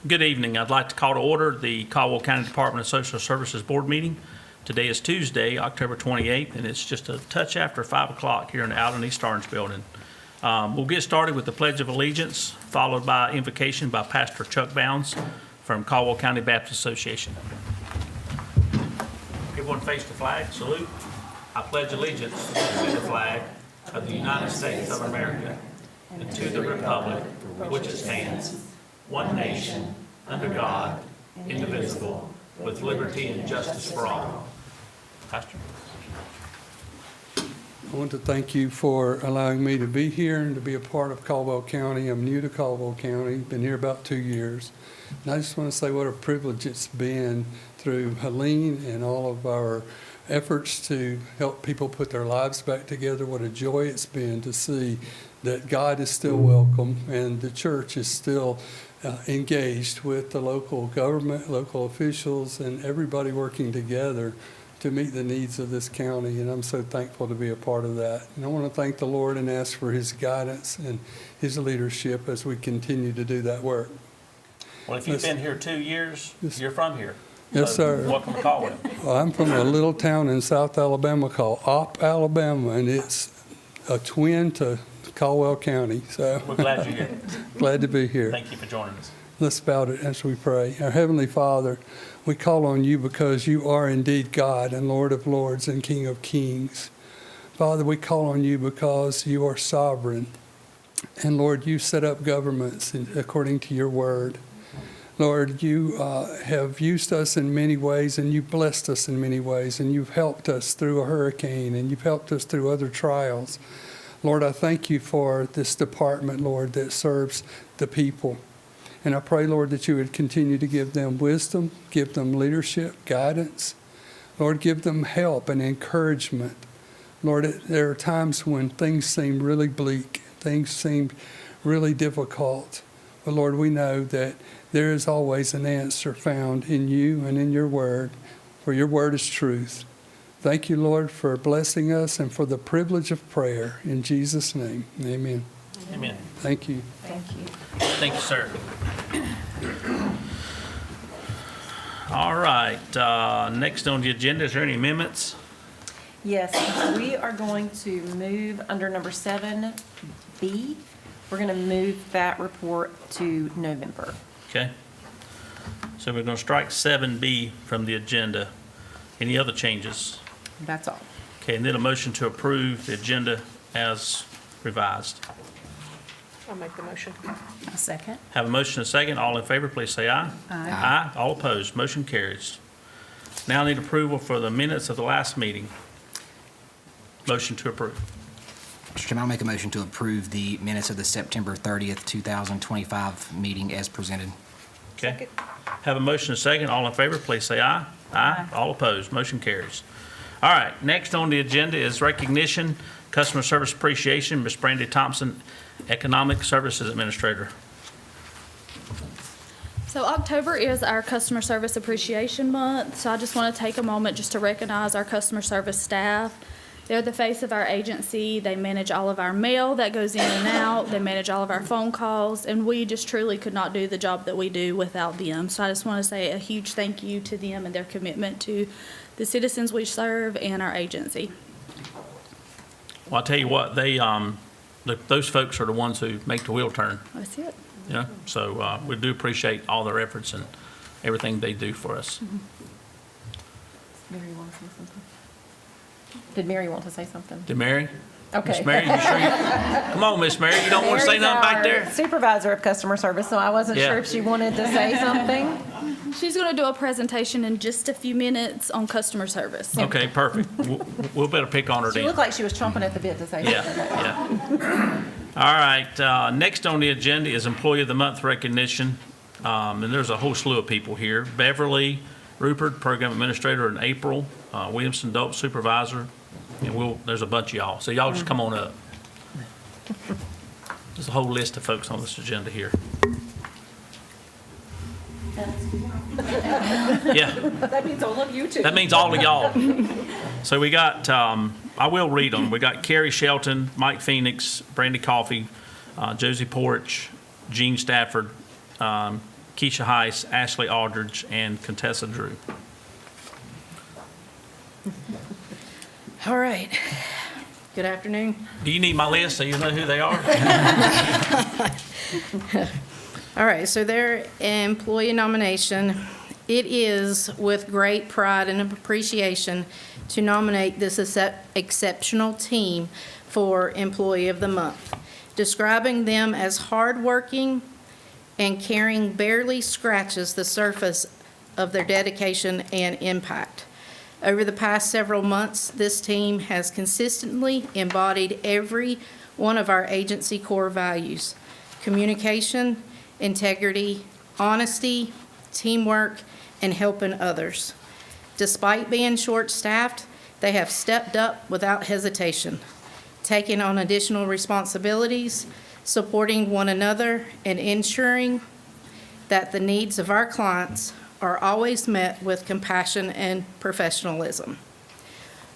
Good evening. I'd like to call to order the Caldwell County Department of Social Services Board Meeting. Today is Tuesday, October 28th, and it's just a touch after 5 o'clock here in the Allen East Orange building. We'll get started with the Pledge of Allegiance, followed by invocation by Pastor Chuck Bounds from Caldwell County Baptist Association. Everyone face the flag. Salute. I pledge allegiance to the flag of the United States of America and to the republic for which it stands, one nation, under God, indivisible, with liberty and justice for all. Pastor. I want to thank you for allowing me to be here and to be a part of Caldwell County. I'm new to Caldwell County, been here about 2 years. And I just want to say what a privilege it's been through Helene and all of our efforts to help people put their lives back together. What a joy it's been to see that God is still welcome and the church is still engaged with the local government, local officials, and everybody working together to meet the needs of this county, and I'm so thankful to be a part of that. And I want to thank the Lord and ask for His guidance and His leadership as we continue to do that work. Well, if you've been here 2 years, you're from here. Yes, sir. Welcome to Caldwell. Well, I'm from a little town in South Alabama called Opp, Alabama, and it's a twin to Caldwell County. So We're glad you're here. glad to be here. Thank you for joining us. Let's bow it as we pray. Our Heavenly Father, we call on you because you are indeed God and Lord of Lords and King of Kings. Father, we call on you because you are sovereign. And Lord, you set up governments according to your word. Lord, you have used us in many ways, and you've blessed us in many ways, and you've helped us through a hurricane, and you've helped us through other trials. Lord, I thank you for this department, Lord, that serves the people. And I pray, Lord, that you would continue to give them wisdom, give them leadership, guidance. Lord, give them help and encouragement. Lord, there are times when things seem really bleak, things seem really difficult. But Lord, we know that there is always an answer found in you and in your word, for your word is truth. Thank you, Lord, for blessing us and for the privilege of prayer. In Jesus' name, amen. Amen. Thank you. Thank you. Thank you, sir. All right. Next on the agenda, is there any amendments? Yes, we are going to move under number 7B. We're going to move that report to November. Okay. So we're going to strike 7B from the agenda. Any other changes? That's all. Okay, and then a motion to approve the agenda as revised. I'll make the motion. A second. Have a motion and a second. All in favor, please say aye. Aye. Aye. All opposed. Motion carries. Now I need approval for the minutes of the last meeting. Motion to approve. Mr. Chairman, I'll make a motion to approve the minutes of the September 30th, 2025 meeting as presented. Okay. Have a motion and a second. All in favor, please say aye. Aye. All opposed. Motion carries. All right. Next on the agenda is recognition, customer service appreciation. Ms. Brandy Thompson, Economic Services Administrator. So October is our Customer Service Appreciation Month, so I just want to take a moment just to recognize our customer service staff. They're the face of our agency. They manage all of our mail that goes in and out. They manage all of our phone calls, and we just truly could not do the job that we do without them. So I just want to say a huge thank you to them and their commitment to the citizens we serve and our agency. Well, I'll tell you what, those folks are the ones who make the wheel turn. That's it. You know, so we do appreciate all their efforts and everything they do for us. Mary wants to say something. Did Mary want to say something? Did Mary? Okay. Miss Mary, you sure? Come on, Miss Mary, you don't want to say nothing back there? Supervisor of customer service, so I wasn't Yeah. sure if she wanted to say something. She's going to do a presentation in just a few minutes on customer service. Okay, perfect. We'll better pick on her She then. looked like she was chomping at the bit to say Yeah, something. yeah. All right, next on the agenda is Employee of the Month recognition. And there's a whole slew of people here. Beverly Rupert, Program Administrator, and April Williamson, Dope Supervisor. And there's a bunch of y'all. So y'all just come on up. There's a whole list of folks on this agenda here. Yeah. That means all of you too. That means all of y'all. So we got, I will read them. We got Carrie Shelton, Mike Phoenix, Brandy Coffey, Josie Porch, Gene Stafford, Keisha Heiss, Ashley Aldridge, and Contessa Drew. All right. Good afternoon. Do you need my list so you know who they are? All right, so their employee nomination, it is with great pride and appreciation to nominate this exceptional team for Employee of the Month, describing them as hardworking and caring barely scratches the surface of their dedication and impact. Over the past several months, this team has consistently embodied every one of our agency core values: communication, integrity, honesty, teamwork, and helping others. Despite being short-staffed, they have stepped up without hesitation, taking on additional responsibilities, supporting one another, and ensuring that the needs of our clients are always met with compassion and professionalism.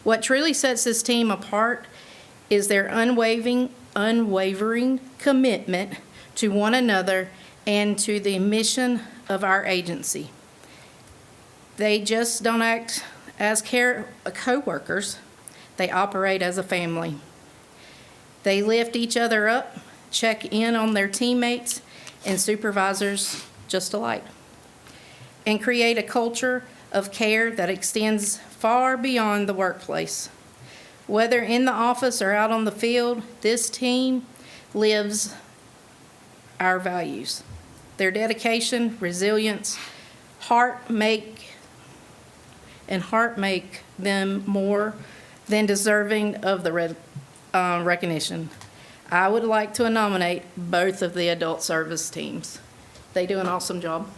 What truly sets this team apart is their unwavering commitment to one another and to the mission of our agency. They just don't act as co-workers, they operate as a family. They lift each other up, check in on their teammates and supervisors just alike, and create a culture of care that extends far beyond the workplace. Whether in the office or out on the field, this team lives our values. Their dedication, resilience, heart make them more than deserving of the recognition. I would like to nominate both of the adult service teams. They do an awesome job.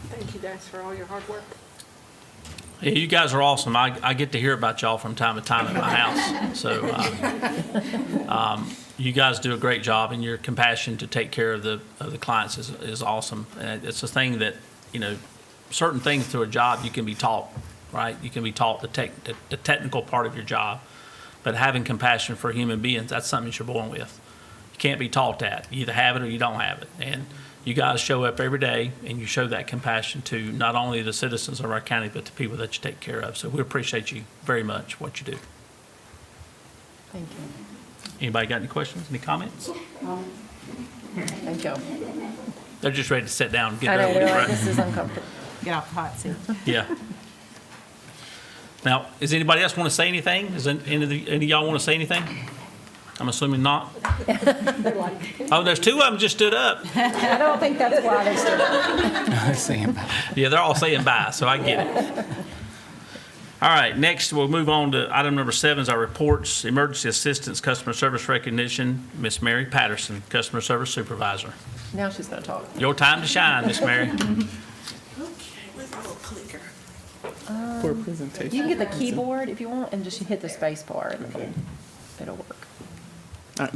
Thank you guys for all your hard work. Yeah, you guys are awesome. I get to hear about y'all from time to time at my house. So you guys do a great job, and your compassion to take care of the clients is awesome. And it's a thing that, certain things through a job you can be taught, right? You can be taught the technical part of your job, but having compassion for human beings, that's something that you're born with. You can't be taught that. You either have it or you don't have it. And you guys show up every day, and you show that compassion to not only the citizens of our county, but the people that you take care of. So we appreciate you very much, what you do. Thank you. Anybody got any questions, any comments? Thank you. They're just ready to sit down and get I it know, over with, they're like, right? this is uncomfortable. Get off the hot seat. Yeah. Now, does anybody else want to say anything? Does any of y'all want to say anything? I'm assuming not. Oh, there's two of them just stood up. I don't think that's why they stood up. Yeah, they're all saying bye, so I get it. All right, next we'll move on to item number 7 is our reports. Emergency Assistance Customer Service Recognition, Miss Mary Patterson, Customer Service Supervisor. Now she's going to talk. Your time to shine, Miss Mary. Okay, where's my little clicker? For a presentation. You can get the keyboard if you want and just hit the space bar and it'll work.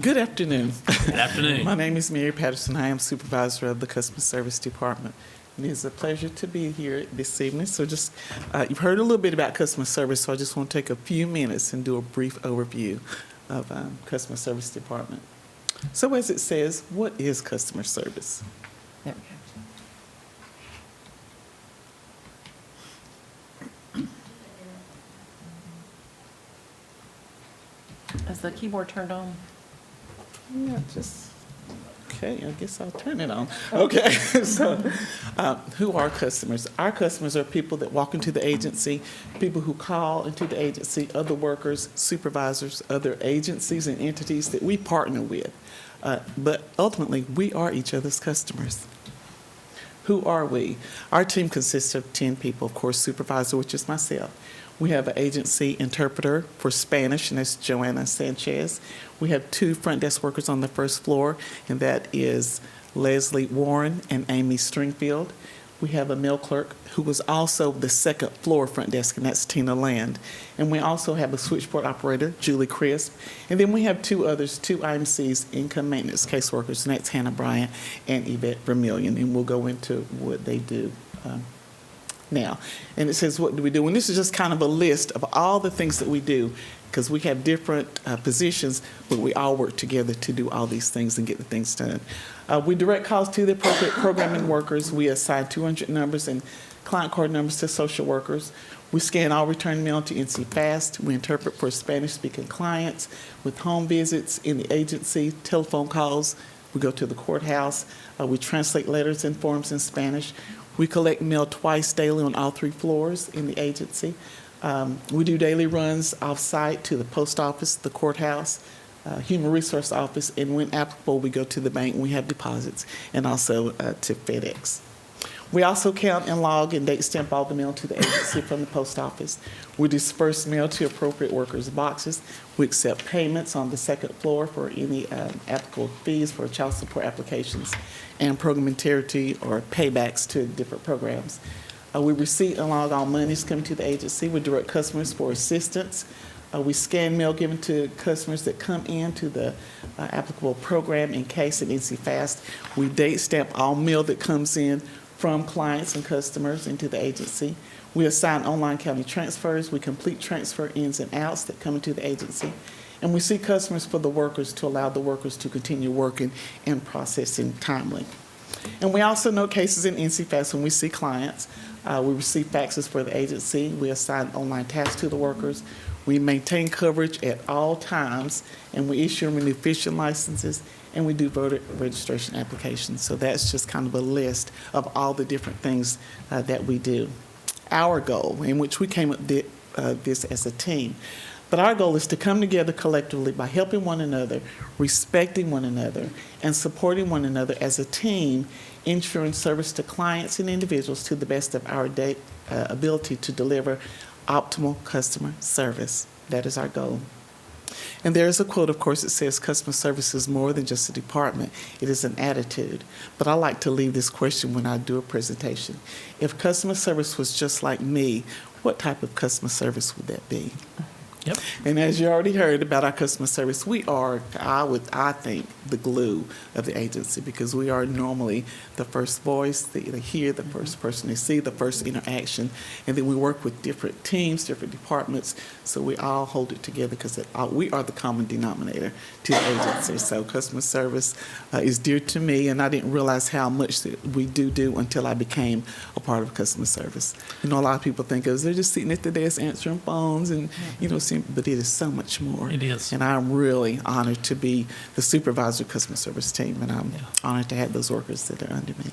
Good afternoon. Good afternoon. My name is Mary Patterson. I am supervisor of the Customer Service Department. It is a pleasure to be here this evening. So just, you've heard a little bit about customer service, so I just want to take a few minutes and do a brief overview of Customer Service Department. So as it says, what is customer service? There we go. Is the keyboard turned on? Yeah, just, okay, I guess I'll turn it on. Okay, so who are customers? Our customers are people that walk into the agency, people who call into the agency, other workers, supervisors, other agencies and entities that we partner with. But ultimately, we are each other's customers. Who are we? Our team consists of 10 people, of course, supervisor, which is myself. We have an agency interpreter for Spanish, and that's Joanna Sanchez. We have 2 front desk workers on the first floor, and that is Leslie Warren and Amy Stringfield. We have a mail clerk who was also the second floor front desk, and that's Tina Land. And we also have a switchboard operator, Julie Crisp. And then we have 2 others, 2 IMCs, income maintenance caseworkers, and that's Hannah Bryant and Yvette Vermillion. And we'll go into what they do now. And it says, what do we do? And this is just kind of a list of all the things that we do, because we have different positions, but we all work together to do all these things and get the things done. We direct calls to the appropriate programming workers. We assign 200 numbers and client card numbers to social workers. We scan all return mail to NC Fast. We interpret for Spanish-speaking clients with home visits in the agency, telephone calls. We go to the courthouse. We translate letters and forms in Spanish. We collect mail twice daily on all 3 floors in the agency. We do daily runs off-site to the post office, the courthouse, human resource office, and when applicable, we go to the bank. We have deposits, and also to FedEx. We also count and log and date stamp all the mail to the agency from the post office. We disperse mail to appropriate workers' boxes. We accept payments on the 2nd floor for any applicable fees for child support applications and program integrity or paybacks to different programs. We receipt and log all monies coming to the agency. We direct customers for assistance. We scan mail given to customers that come into the applicable program in case in NC Fast. We date stamp all mail that comes in from clients and customers into the agency. We assign online county transfers. We complete transfer ins and outs that come into the agency. And we see customers for the workers to allow the workers to continue working and processing timely. And we also note cases in NC Fast when we see clients. We receive faxes for the agency. We assign online tasks to the workers. We maintain coverage at all times, and we issue and renew fishing licenses, and we do voter registration applications. So that's just kind of a list of all the different things that we do. Our goal, in which we came up with this as a team, but our goal is to come together collectively by helping one another, respecting one another, and supporting one another as a team, ensuring service to clients and individuals to the best of our ability to deliver optimal customer service. That is our goal. And there is a quote, of course, that says customer service is more than just a department. It is an attitude. But I like to leave this question when I do a presentation. If customer service was just like me, what type of customer service would that be? Yep. And as you already heard about our customer service, we are, I think, the glue of the agency, because we are normally the first voice they hear, the first person they see, the first interaction, and then we work with different teams, different departments, so we all hold it together because we are the common denominator to the agency. So customer service is dear to me, and I didn't realize how much that we do until I became a part of customer service. You know, a lot of people think they're just sitting at the desk answering phones and, but it is so much more. It is. And I'm really honored to be the supervisor of customer service team, and I'm honored to have those workers that are under me.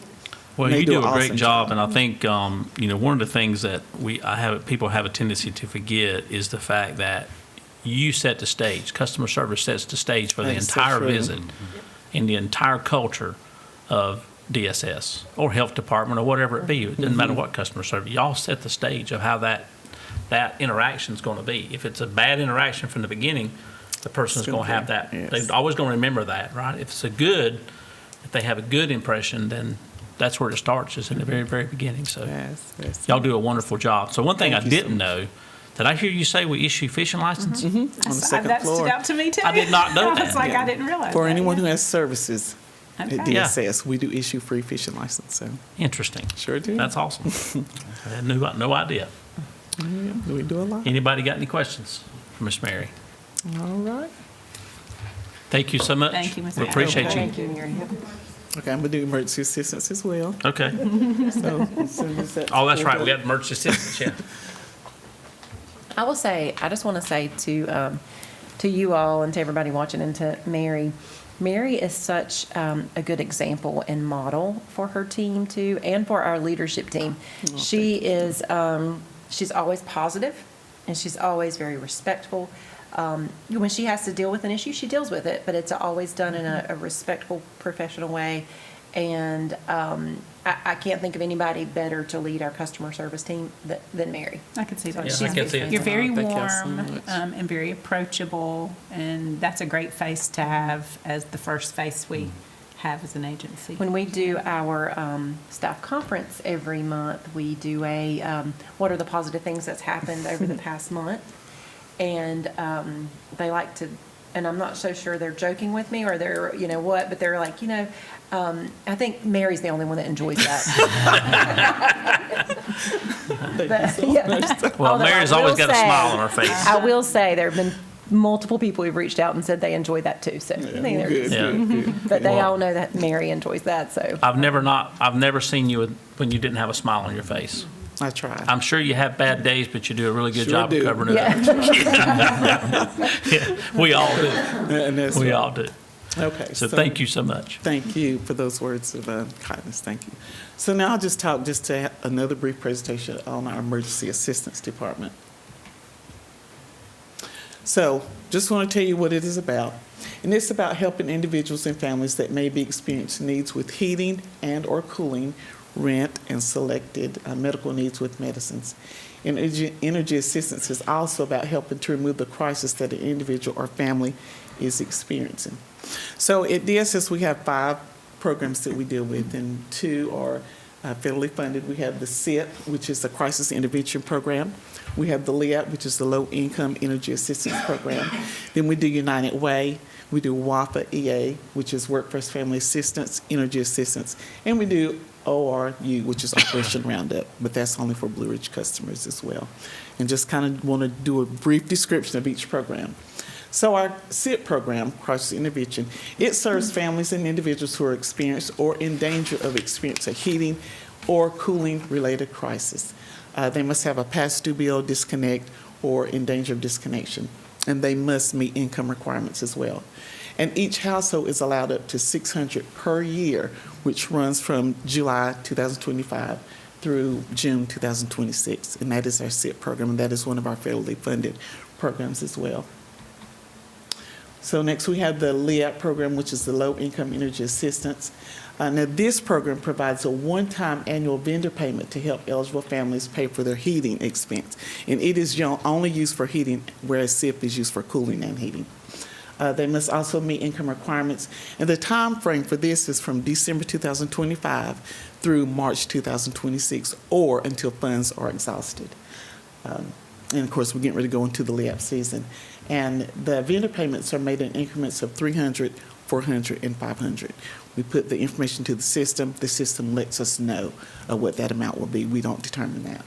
Well, They you do an a great awesome job, and I think one of the things that people have a tendency to forget is the fact that you set the stage. Customer service sets the stage for the That's so entire true. visit and the entire culture of DSS or health department or whatever it be. It doesn't matter what customer service. Y'all set the stage of how that interaction is going to be. If it's a bad interaction from the beginning, the person is going to have that. Yes. They're always going to remember that, right? If they have a good impression, then that's where it starts, is in the very, very beginning. So Yes. y'all do a wonderful job. So one thing Thank I you so didn't know, did I hear you say we issue fishing license? On the second That stood floor. out to me too. I did not know I that. was like, Yeah. I didn't realize For that, anyone yeah. who has services at Okay. DSS, we do issue free fishing license. So Interesting. sure do. That's awesome. I had no idea. We do a lot. Anybody got any questions for Miss Mary? All right. Thank you so much. Thank you, Ms. We Mary. appreciate you. Thank you, Mary. Okay, I'm gonna do emergency assistance as well. Okay. So as soon as that's Oh, that's right. We done- got emergency assistance, yeah. I just want to say to you all and to everybody watching and to Mary, Mary is such a good example and model for her team too, and for our leadership team. She is, she's always positive, and she's always very respectful. When she has to deal with an issue, she deals with it, but it's always done in a respectful, professional way. And I can't think of anybody better to lead our customer service team than Mary. I can see that. Yeah, I can see it. You're very Thank y'all so warm much. and very approachable, and that's a great face to have as the first face we have as an agency. When we do our staff conference every month, we do a what are the positive things that's happened over the past month, and they like to, and I'm not so sure they're joking with me or they're but they're like I think Mary's the only one that enjoys that. Thank you so much. Well, Although I Mary's always will got a say- smile on her face. I will say, there have been multiple people who've reached out and said they enjoy that too, so. I think they're- Good, Yeah. good, good. But they Well- all know that Mary enjoys that, so. I've never seen you when you didn't have a smile on your face. I tried. I'm sure you have bad days, but you do a really good Sure job do. of covering it up. Yeah. Yeah, we all do. And that's We right. all do. Okay. So thank you so much. Thank you for those words of kindness. Thank you. So now I'll just talk to another brief presentation on our emergency assistance department. So just want to tell you what it is about. And it's about helping individuals and families that may be experiencing needs with heating and or cooling, rent, and selected medical needs with medicines. Energy assistance is also about helping to remove the crisis that an individual or family is experiencing. So at DSS, we have 5 programs that we deal with, and 2 are federally funded. We have the SIT, which is the Crisis Intervention Program. We have the LIAP, which is the Low Income Energy Assistance Program. Then we do United Way. We do WAFA EA, which is Workforce Family Assistance, Energy Assistance. And we do ORU, which is Operation Roundup, but that's only for Blue Ridge customers as well. And just kind of want to do a brief description of each program. So our SIT program, Crisis Intervention, it serves families and individuals who are experienced or in danger of experiencing a heating or cooling related crisis. They must have a past due bill, disconnect, or in danger of disconnection. And they must meet income requirements as well. And each household is allowed up to $600 per year, which runs from July 2025 through June 2026. And that is our SIT program, and that is one of our federally funded programs as well. So next we have the LIAP program, which is the Low Income Energy Assistance. Now this program provides a one-time annual vendor payment to help eligible families pay for their heating expense. And it is only used for heating, whereas SIP is used for cooling and heating. They must also meet income requirements. And the time frame for this is from December 2025 through March 2026, or until funds are exhausted. And of course, we're getting ready to go into the LIAP season. And the vendor payments are made in increments of 300, 400, and 500. We put the information to the system. The system lets us know what that amount will be. We don't determine that.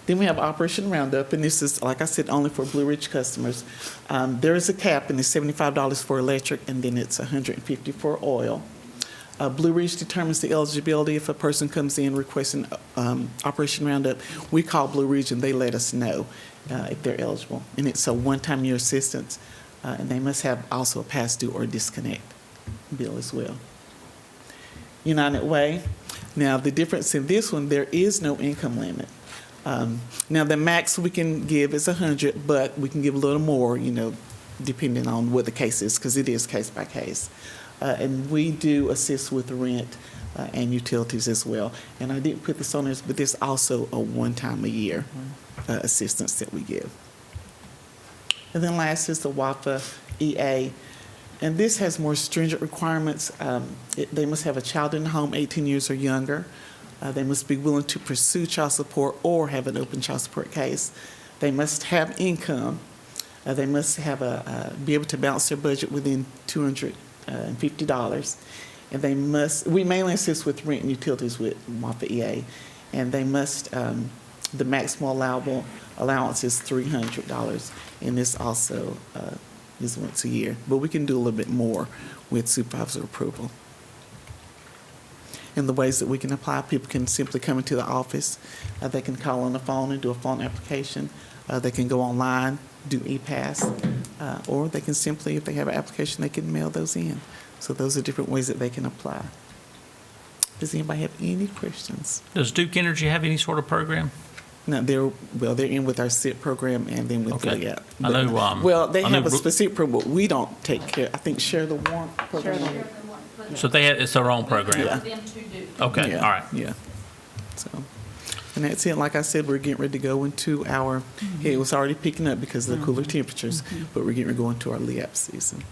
Then we have Operation Roundup, and this is, like I said, only for Blue Ridge customers. There is a cap, and it's $75 for electric, and then it's $150 for oil. Blue Ridge determines the eligibility. If a person comes in requesting Operation Roundup, we call Blue Ridge, and they let us know if they're eligible. And it's a one-time year assistance, and they must have also a past due or disconnect bill as well. United Way. Now, the difference in this one, there is no income limit. Now, the max we can give is 100, but we can give a little more, depending on what the case is, because it is case by case. And we do assist with rent and utilities as well. And I didn't put this on this, but there's also a one-time a year assistance that we give. And then last is the WAFA EA. And this has more stringent requirements. They must have a child in the home 18 years or younger. They must be willing to pursue child support or have an open child support case. They must have income. They must have be able to balance their budget within $250. And we mainly assist with rent and utilities with WAFA EA. And they must, the maximum allowable allowance is $300. And this also is once a year. But we can do a little bit more with supervisor approval. And the ways that we can apply, people can simply come into the office. They can call on the phone and do a phone application. They can go online, do e-pass, or they can simply, if they have an application, they can mail those in. So those are different ways that they can apply. Does anybody have any questions? Does Duke Energy have any sort of program? No, they're in with our SIP program and then with Okay. the I know, well, they I have know a specific program, but we don't take care. I think Share the Warrant program. So it's their own program? Yeah. Okay, Yeah, all right. Yeah. So, and that's it. Like I said, we're getting ready to go into our, it was already picking up because of the cooler temperatures, but we're getting ready to go into our LIAP season.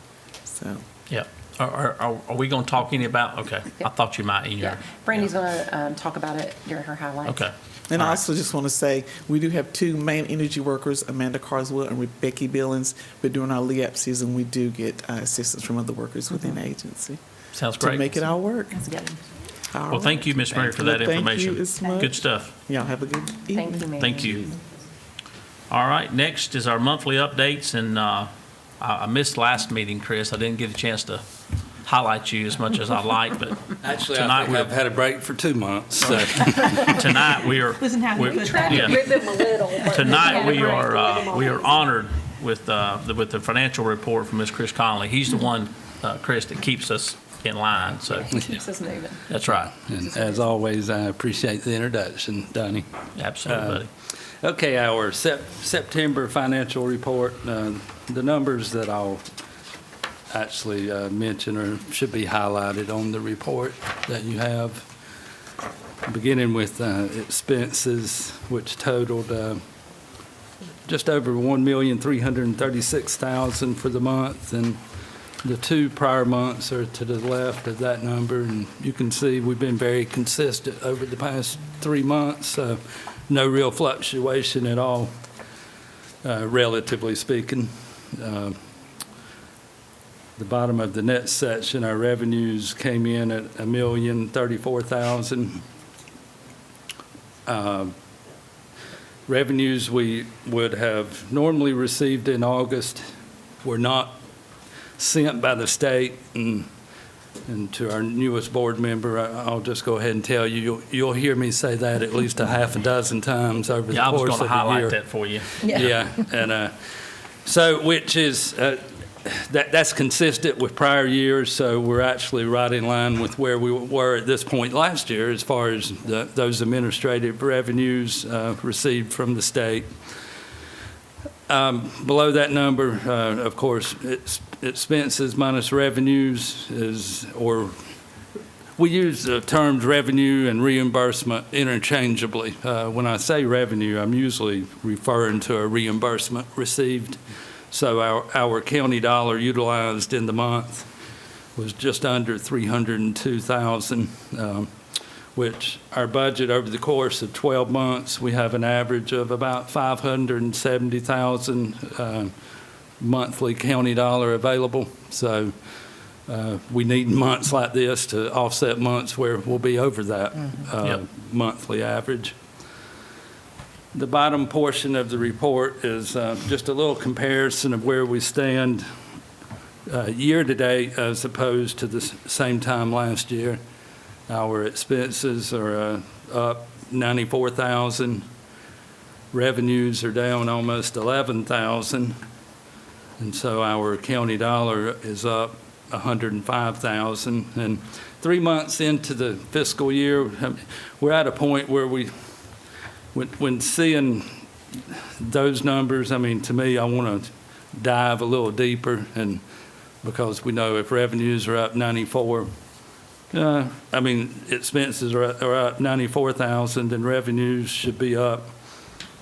So, Yeah. Are we going to talk any about, okay, I thought you might in your. Yeah, Brandy's going to talk about it during her highlights. Okay. and All I right. also just want to say, we do have 2 main energy workers, Amanda Carswell and Becky Billings, but during our LIAP season, we do get assistance from other workers within the agency Sounds to great. make it all work. That's good. Well, thank you, Ms. Mary, for that information. Thank you as much. Good stuff. Y'all have a good evening. Thank you, Mary. Thank you. All right, next is our monthly updates, and I missed last meeting, Chris. I didn't get a chance to highlight you as much as I'd like, but Actually, Tonight I think we're- I've had a break for 2 months, so. tonight we are. Tonight we are honored with the financial report from Ms. Chris Conley. He's the one, Chris, that keeps us in line, so Keeps us moving. that's right. And as always, I appreciate the introduction, Donnie. Absolutely, buddy. Okay, our September financial report, the numbers that I'll actually mention should be highlighted on the report that you have. Beginning with expenses, which totaled just over $1,336,000 for the month, and the 2 prior months are to the left of that number, and you can see we've been very consistent over the past 3 months, so no real fluctuation at all, relatively speaking. The bottom of the net section, our revenues came in at $1,034,000. Revenues we would have normally received in August were not sent by the state, and to our newest board member, I'll just go ahead and tell you, you'll hear me say that at least a half a dozen times over the Yeah, I was course going of to the year. highlight that for you. Yeah, and so, which is, that's consistent with prior years, so we're actually right in line with where we were at this point last year as far as those administrative revenues received from the state. Below that number, of course, expenses minus revenues is, or we use the terms revenue and reimbursement interchangeably. When I say revenue, I'm usually referring to a reimbursement received. So our county dollar utilized in the month was just under $302,000, which our budget over the course of 12 months, we have an average of about $570,000 monthly county dollar available. So we need months like this to offset months where we'll be over that monthly average. The bottom portion of the report is just a little comparison of where we stand year-to-date as opposed to the same time last year. Our expenses are up $94,000. Revenues are down almost $11,000. And so our county dollar is up $105,000. And 3 months into the fiscal year, we're at a point where when seeing those numbers, I mean, to me, I want to dive a little deeper, and because we know if revenues are up 94, expenses are up 94,000, and revenues should be up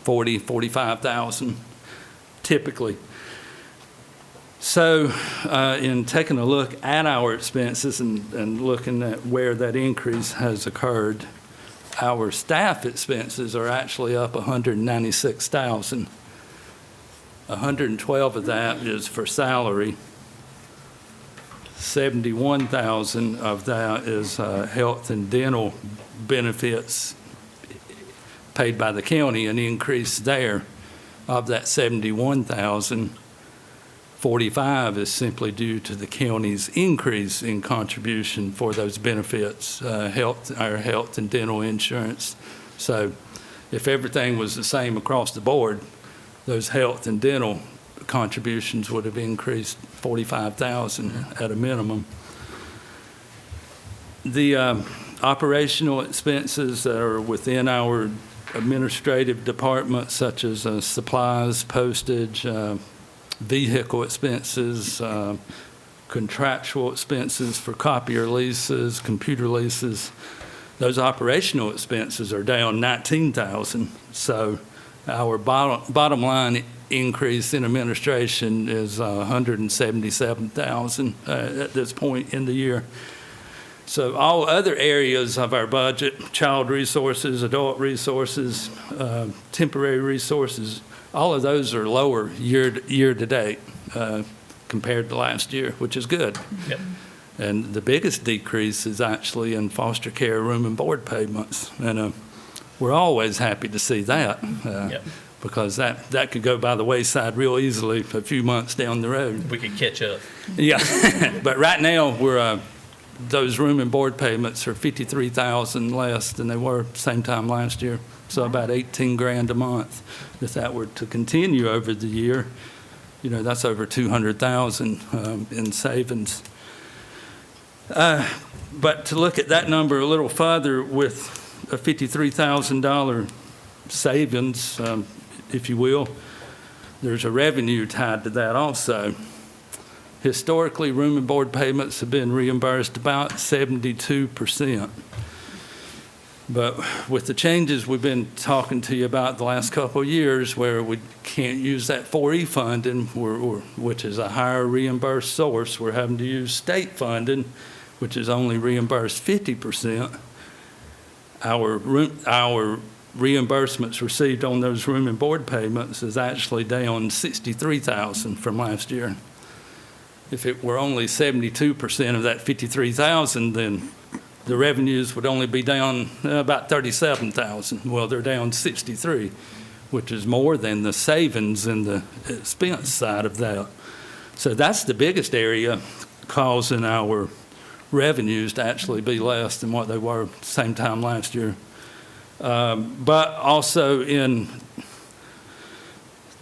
45,000, typically. So, in taking a look at our expenses and looking at where that increase has occurred, our staff expenses are actually up $196,000. 112 of that is for salary. 71,000 of that is health and dental benefits paid by the county, an increase there. Of that 71,000, 45 is simply due to the county's increase in contribution for those benefits, our health and dental insurance. So if everything was the same across the board, those health and dental contributions would have increased 45,000 at a minimum. The operational expenses that are within our administrative department, such as supplies, postage, vehicle expenses, contractual expenses for copier leases, computer leases, those operational expenses are down $19,000. So our bottom line increase in administration is $177,000 at this point in the year. So all other areas of our budget, child resources, adult resources, temporary resources, all of those are lower year to date compared to last year, which is good. Yep. And the biggest decrease is actually in foster care room and board payments. And we're always happy to see that. Yep. Because that could go by the wayside real easily a few months down the road. We could catch up. Yeah, but right now, those room and board payments are $53,000 less than they were same time last year. So about $18,000 a month. If that were to continue over the year, that's over $200,000 in savings. But to look at that number a little further, with a $53,000 savings, if you will, there's a revenue tied to that also. Historically, room and board payments have been reimbursed about 72%. But with the changes we've been talking to you about the last couple of years, where we can't use that 4E funding, which is a higher reimbursed source, we're having to use state funding, which is only reimbursed 50%. Our reimbursements received on those room and board payments is actually down $63,000 from last year. If it were only 72% of that $53,000, then the revenues would only be down about $37,000. Well, they're down $63,000, which is more than the savings in the expense side of that. So that's the biggest area causing our revenues to actually be less than what they were same time last year. But also in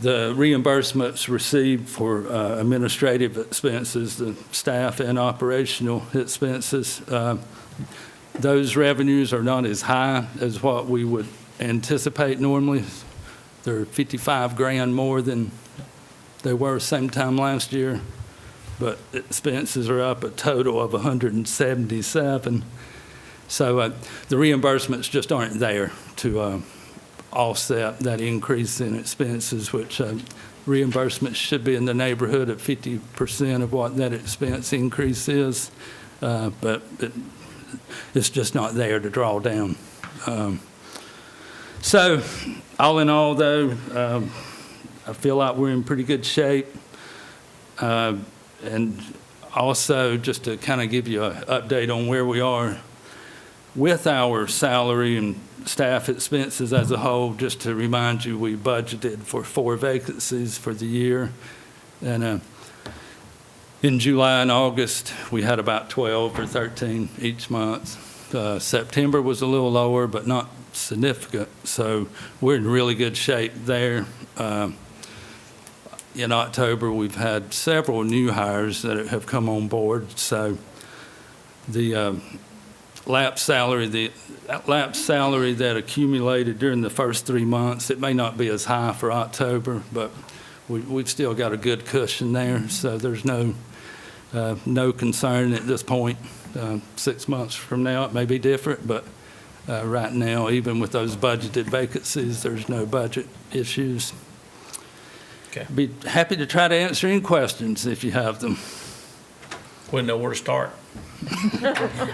the reimbursements received for administrative expenses, the staff and operational expenses, those revenues are not as high as what we would anticipate normally. They're $55,000 more than they were same time last year, but expenses are up a total of $177,000. So the reimbursements just aren't there to offset that increase in expenses, which reimbursements should be in the neighborhood of 50% of what that expense increase is, but it's just not there to draw down. So all in all, though, I feel like we're in pretty good shape. And also, just to kind of give you an update on where we are with our salary and staff expenses as a whole, just to remind you, we budgeted for 4 vacancies for the year. And in July and August, we had about 12 or 13 each month. September was a little lower, but not significant. So we're in really good shape there. In October, we've had several new hires that have come on board. So the lapse salary that accumulated during the first 3 months, it may not be as high for October, but we've still got a good cushion there. So there's no concern at this point. 6 months from now, it may be different, but right now, even with those budgeted vacancies, there's no budget issues. Okay. Be happy to try to answer any questions if you have them. Wouldn't know where to start.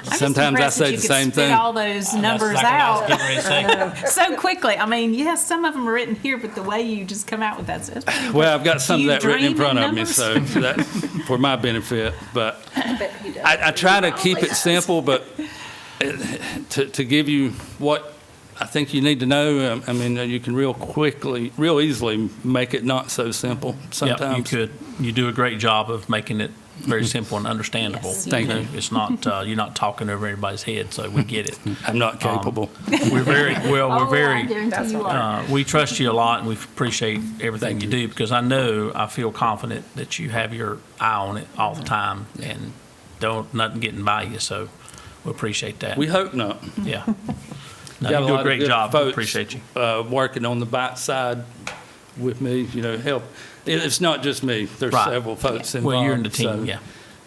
Sometimes I say the same thing. All those numbers That's exactly what I was out getting ready to say. so quickly. I mean, yes, some of them are written here, but the way you just come out with that's pretty Well, I've got some of you that written in dream front in of me, numbers? so that's for my benefit. But Bet he does. I try to keep it simple, but to give you what I think you need to know, I mean, you can real easily make it not so simple sometimes. Yeah, you could. You do a great job of making it very simple and understandable. Yes, Thank you. It's not, you're not talking over everybody's head, so we get it. I'm not capable. We're very, well, we're Oh, I very, guarantee you are. we trust you a lot, and we appreciate everything you do, because I feel confident that you have your eye on it all the time, and nothing getting by you, so we appreciate that. We hope not. Yeah. No, Got you a do lot a of great good job. folks, Appreciate you. Working on the bite side with me, help. It's not just me. There's Right. several folks involved. Well, you're in the so, team,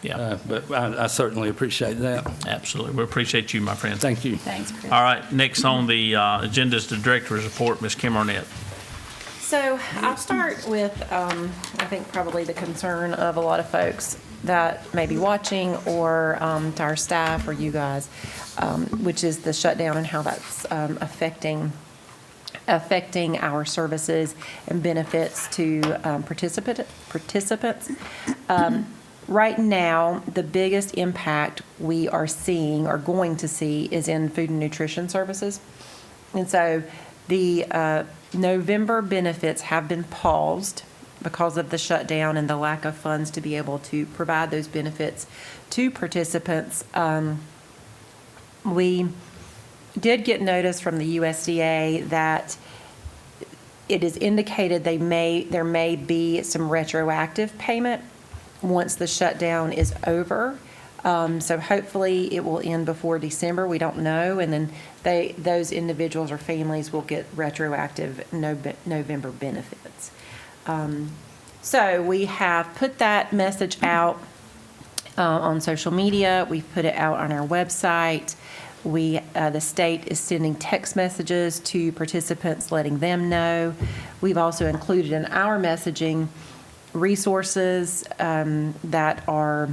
yeah. But I certainly appreciate that. Absolutely. We appreciate you, my friend. Thank you. Thanks, Chris. All right, next on the agenda is the director's report, Ms. Kim Arnett. So I'll start with, I think probably the concern of a lot of folks that may be watching, or to our staff or you guys, which is the shutdown and how that's affecting our services and benefits to participants. right now, the biggest impact we are seeing or going to see is in food and nutrition services. And so the November benefits have been paused because of the shutdown and the lack of funds to be able to provide those benefits to participants. We did get notice from the USDA that it is indicated there may be some retroactive payment once the shutdown is over. So hopefully it will end before December. We don't know. And then those individuals or families will get retroactive November benefits. So we have put that message out on social media. We've put it out on our website. The state is sending text messages to participants, letting them know. We've also included in our messaging resources that are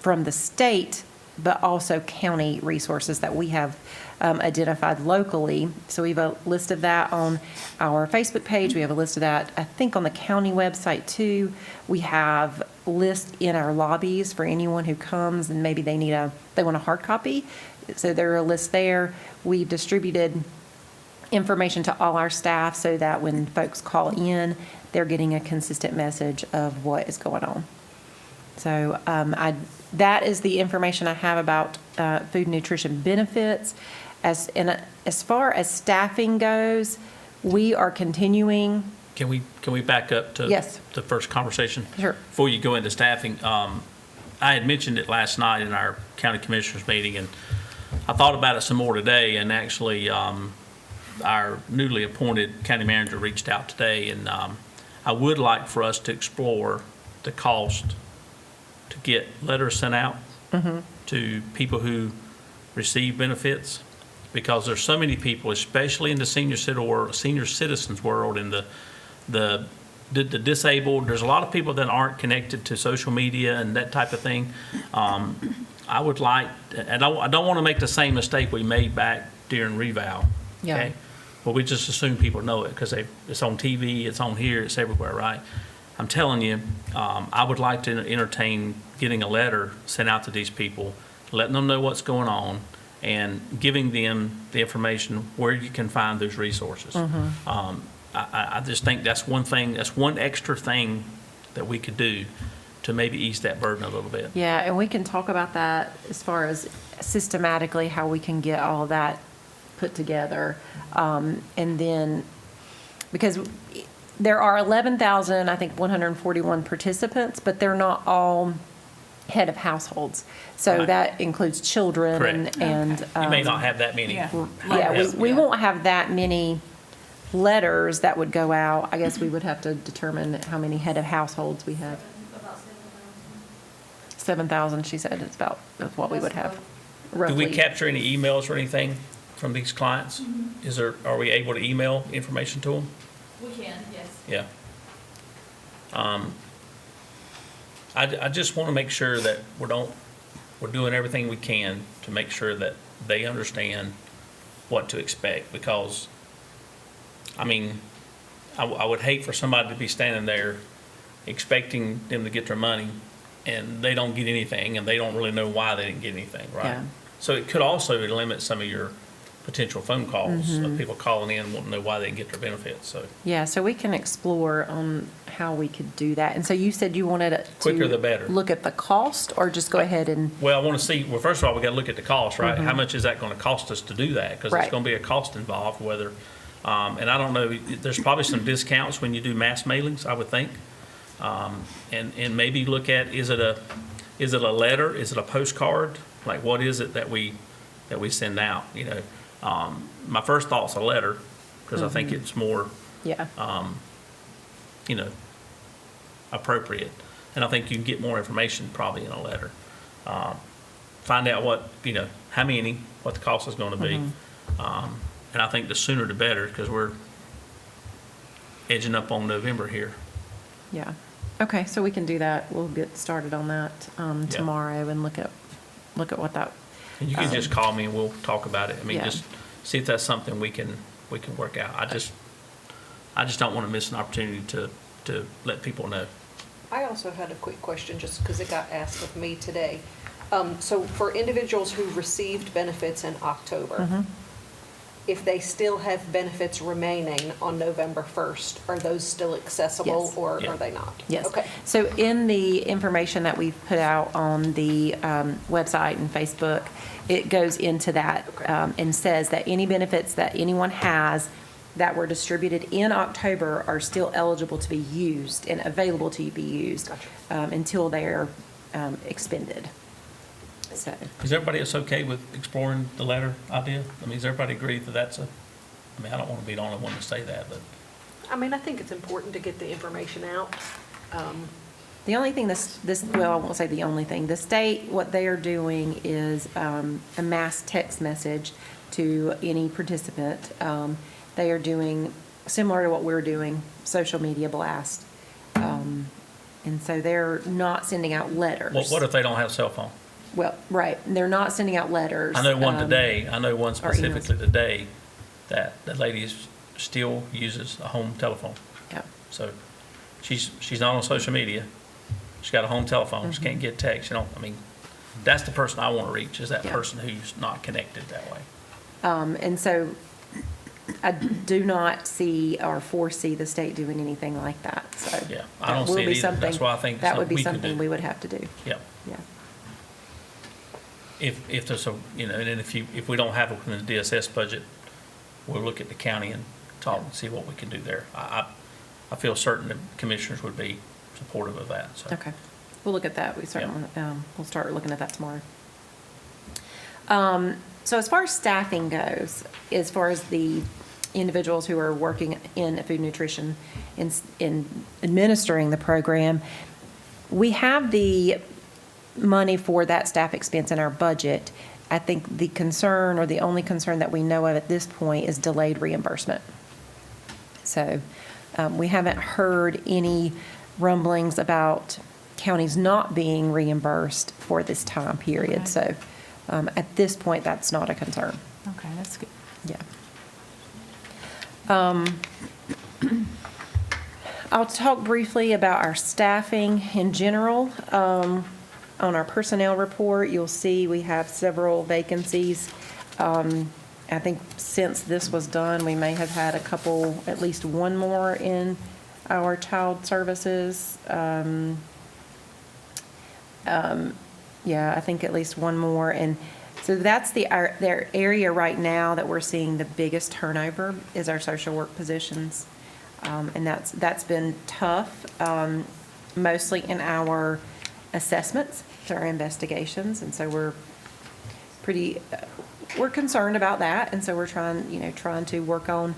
from the state, but also county resources that we have identified locally. So we have a list of that on our Facebook page. We have a list of that, I think, on the county website too. We have lists in our lobbies for anyone who comes and maybe they want a hard copy. So there are a list there. We've distributed information to all our staff so that when folks call in, they're getting a consistent message of what is going on. So that is the information I have about food and nutrition benefits. As far as staffing goes, we are continuing. Can we back up to Yes. the first conversation? Sure. Before you go into staffing, I had mentioned it last night in our county commissioners meeting, and I thought about it some more today, and actually our newly appointed county manager reached out today, and I would like for us to explore the cost to get letters sent out to people who receive benefits, because there's so many people, especially in the senior citizens world, and the disabled. There's a lot of people that aren't connected to social media and that type of thing. I would like, and I don't want to make the same mistake we made back during revow. Yeah. Okay? Well, we just assume people know it because it's on TV, it's on here, it's everywhere, right? I'm telling you, I would like to entertain getting a letter sent out to these people, letting them know what's going on, and giving them the information where you can find those resources. I just think that's one extra thing that we could do to maybe ease that burden a little bit. Yeah, and we can talk about that as far as systematically how we can get all of that put together. And then, because there are 11,000, I think, 141 participants, but they're not all head of households. So Right. that includes children Correct. and. You may not have that many. Yeah. Yeah, we won't have that many letters that would go out. I guess we would have to determine how many head of households we have. 7,000, she said, is about what we would have, Do roughly. we capture any emails or anything from these clients? Are we able to email information to them? We can, yes. Yeah. I just want to make sure that we're doing everything we can to make sure that they understand what to expect, because, I mean, I would hate for somebody to be standing there expecting them to get their money and they don't get anything, and they don't really know why they didn't get anything, right? Yeah. So it could also limit some of your potential phone calls of people calling in wanting to know why they didn't get their benefits, so. Yeah, so we can explore on how we could do that. And so you said you wanted it to. Quicker the better. Look at the cost, or just go ahead and, Well, I want to see, well, first of all, we got to look at the cost, right? How much is that going to cost us to do that? Because Right. it's going to be a cost involved, whether, and I don't know, there's probably some discounts when you do mass mailings, I would think. And maybe look at, is it a letter? Is it a postcard? Like, what is it that we send out, you know? My first thought's a letter, because I think it's more, yeah. you know, appropriate. And I think you can get more information probably in a letter. Find out what, you know, how many, what the cost is going to be. And I think the sooner the better, because we're edging up on November here. Yeah. Okay, so we can do that. We'll get started on that tomorrow and look at what that. And you can just call me and we'll talk about it. I mean, Yeah. just see if that's something we can work out. I just don't want to miss an opportunity to let people know. I also had a quick question, just because it got asked of me today. So for individuals who received benefits in October, if they still have benefits remaining on November 1st, are those still accessible Yes. or Yeah. are they not? Yes. Okay. So in the information that we've put out on the website and Facebook, it goes into that Okay. and says that any benefits that anyone has that were distributed in October are still eligible to be used and available to be used Gotcha. until they're expended. So, Is everybody else okay with exploring the letter idea? I mean, does everybody agree that that's I mean, I don't want to be the only one to say that, but. I mean, I think it's important to get the information out. the only thing well, I won't say the only thing. The state, what they are doing is a mass text message to any participant. They are doing, similar to what we're doing, social media blast. And so they're not sending out letters. Well, what if they don't have a cell phone? Well, right, they're not sending out letters. I know one today, I know one or emails. specifically today, that the lady still uses a home telephone. Yeah. So she's not on social media. She's got a home telephone. Mm-hmm. She can't get text. I mean, that's the person I want to reach, is that Yeah. person who's not connected that way. And so I do not see or foresee the state doing anything like that, so. Yeah, I that don't will see it be either. That's something- why I think it's that would something be we could something do. we would have to do, Yeah. yeah. If there's and then if we don't have it within the DSS budget, we'll look at the county and talk and see what we can do there. I feel certain that commissioners would be supportive of that, so. Okay, we'll look at that. We certainly, we'll start looking at that tomorrow. So as far as staffing goes, as far as the individuals who are working in food nutrition, in administering the program, we have the money for that staff expense in our budget. I think the concern, or the only concern that we know of at this point, is delayed reimbursement. So we haven't heard any rumblings about counties not being reimbursed for this time period. Okay. So at this point, that's not a concern. Okay, that's good. Yeah. I'll talk briefly about our staffing in general. On our personnel report, you'll see we have several vacancies. I think since this was done, we may have had a couple, at least one more in our child services. Yeah, I think at least one more. And so that's their area right now that we're seeing the biggest turnover is our social work positions. And that's been tough, mostly in our assessments, to our investigations. And so we're concerned about that. And so we're trying to work on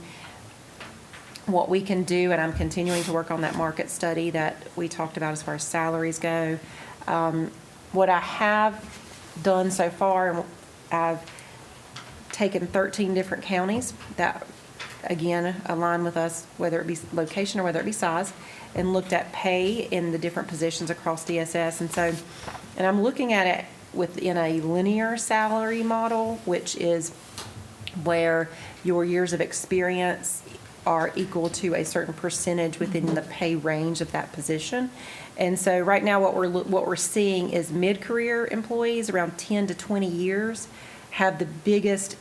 what we can do. And I'm continuing to work on that market study that we talked about as far as salaries go. What I have done so far, I've taken 13 different counties that, again, align with us, whether it be location or whether it be size, and looked at pay in the different positions across DSS. And I'm looking at it within a linear salary model, which is where your years of experience are equal to a certain percentage within the pay range of that position. And so right now what we're seeing is mid-career employees around 10 to 20 years have the biggest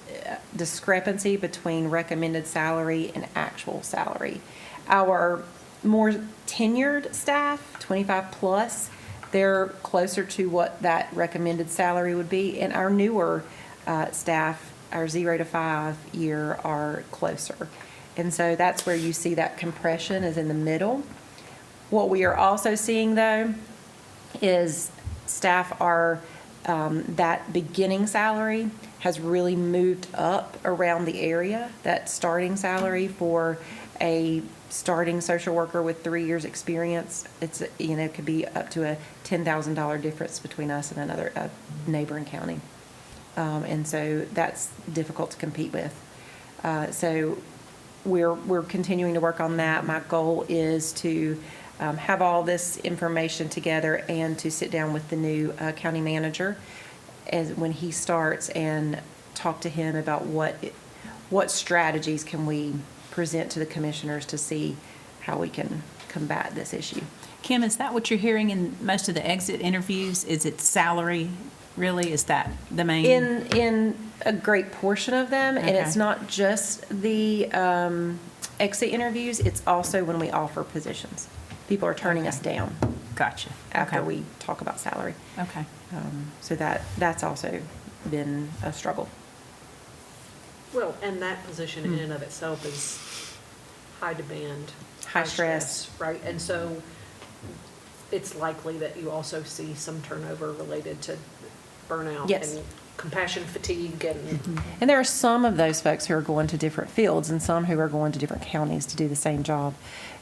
discrepancy between recommended salary and actual salary. Our more tenured staff, 25 plus, they're closer to what that recommended salary would be. And our newer staff, our 0 to 5 year, are closer. And so that's where you see that compression is in the middle. What we are also seeing, though, is staff are, that beginning salary has really moved up around the area. That starting salary for a starting social worker with 3 years experience, it's, could be up to a $10,000 difference between us and another neighboring county. And so that's difficult to compete with. So we're continuing to work on that. My goal is to have all this information together and to sit down with the new county manager when he starts and talk to him about what strategies can we present to the commissioners to see how we can combat this issue. Kim, is that what you're hearing in most of the exit interviews? Is it salary, really? Is that the main? In a great portion of them, and it's Okay. not just the exit interviews, it's also when we offer positions. People are turning us down Gotcha. after Okay. we talk about salary. Okay. So that's also been a struggle. Well, and that position in and of itself is high demand. High stress. Right, and so it's likely that you also see some turnover related to burnout. Yes. And compassion fatigue and. And there are some of those folks who are going to different fields and some who are going to different counties to do the same job.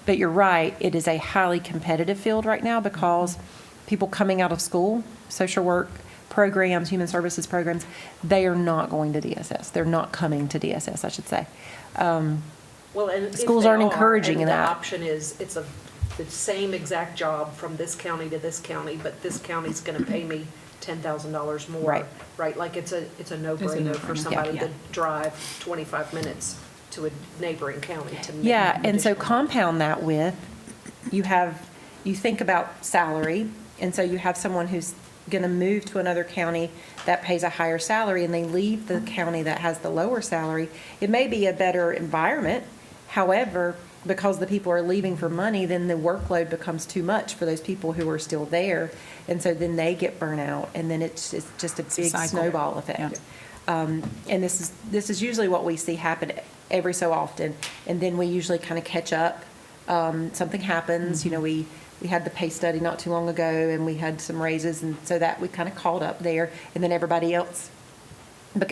But you're right, it is a highly competitive field right now because people coming out of school, social work programs, human services programs, they are not going to DSS. They're not coming to DSS, I should say. Well, and if Schools they aren't are, encouraging and that. the option is, it's the same exact job from this county to this county, but this county's gonna pay me $10,000 more. Right. Right, like it's a no-brainer for no-brainer. somebody Yeah. to drive 25 minutes to a neighboring county to make Yeah, and so additional money. compound that with, you think about salary, and so you have someone who's going to move to another county that pays a higher salary, and they leave the county that has the lower salary. It may be a better environment, however, because the people are leaving for money, then the workload becomes too much for those people who are still there, and so then they get burnt out, and then it's just a big cycle. snowball effect. And this is usually what we see happen every so often, and then we usually kind of catch up. Something happens, you know, we had the pay study not too long ago, and we had some raises, and so that we kind of caught up there, and then everybody else,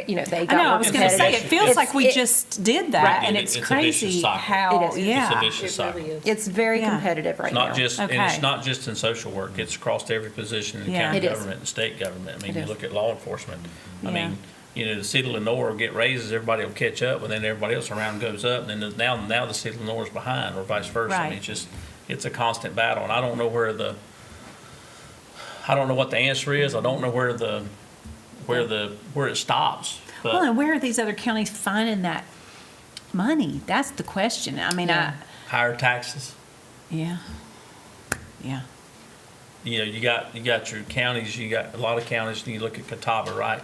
you know, they I got know, more I was going to say, it competitive. feels like we It's- just did that, Right. and It's it's a vicious crazy cycle. how, It is. It's a yeah. vicious It cycle. really is. It's very Yeah. competitive right It's now. not just, and it's Okay. not just in social work, it's across every position in the Yeah. county It is. government and state government. I mean, It you is. look at law enforcement. I Yeah. mean, you know, the city of Lenore will get raises, everybody will catch up, and then everybody else around goes up, and then now the city of Lenore's behind, or vice versa. I mean, Right. it's just, it's a constant battle, and I don't know what the answer is. I don't know where it stops. But Well, and where are these other counties finding that money? That's the question. I mean, Yeah. higher taxes. yeah. You know, you got your counties, you got a lot of counties, and you look at Catawba, right?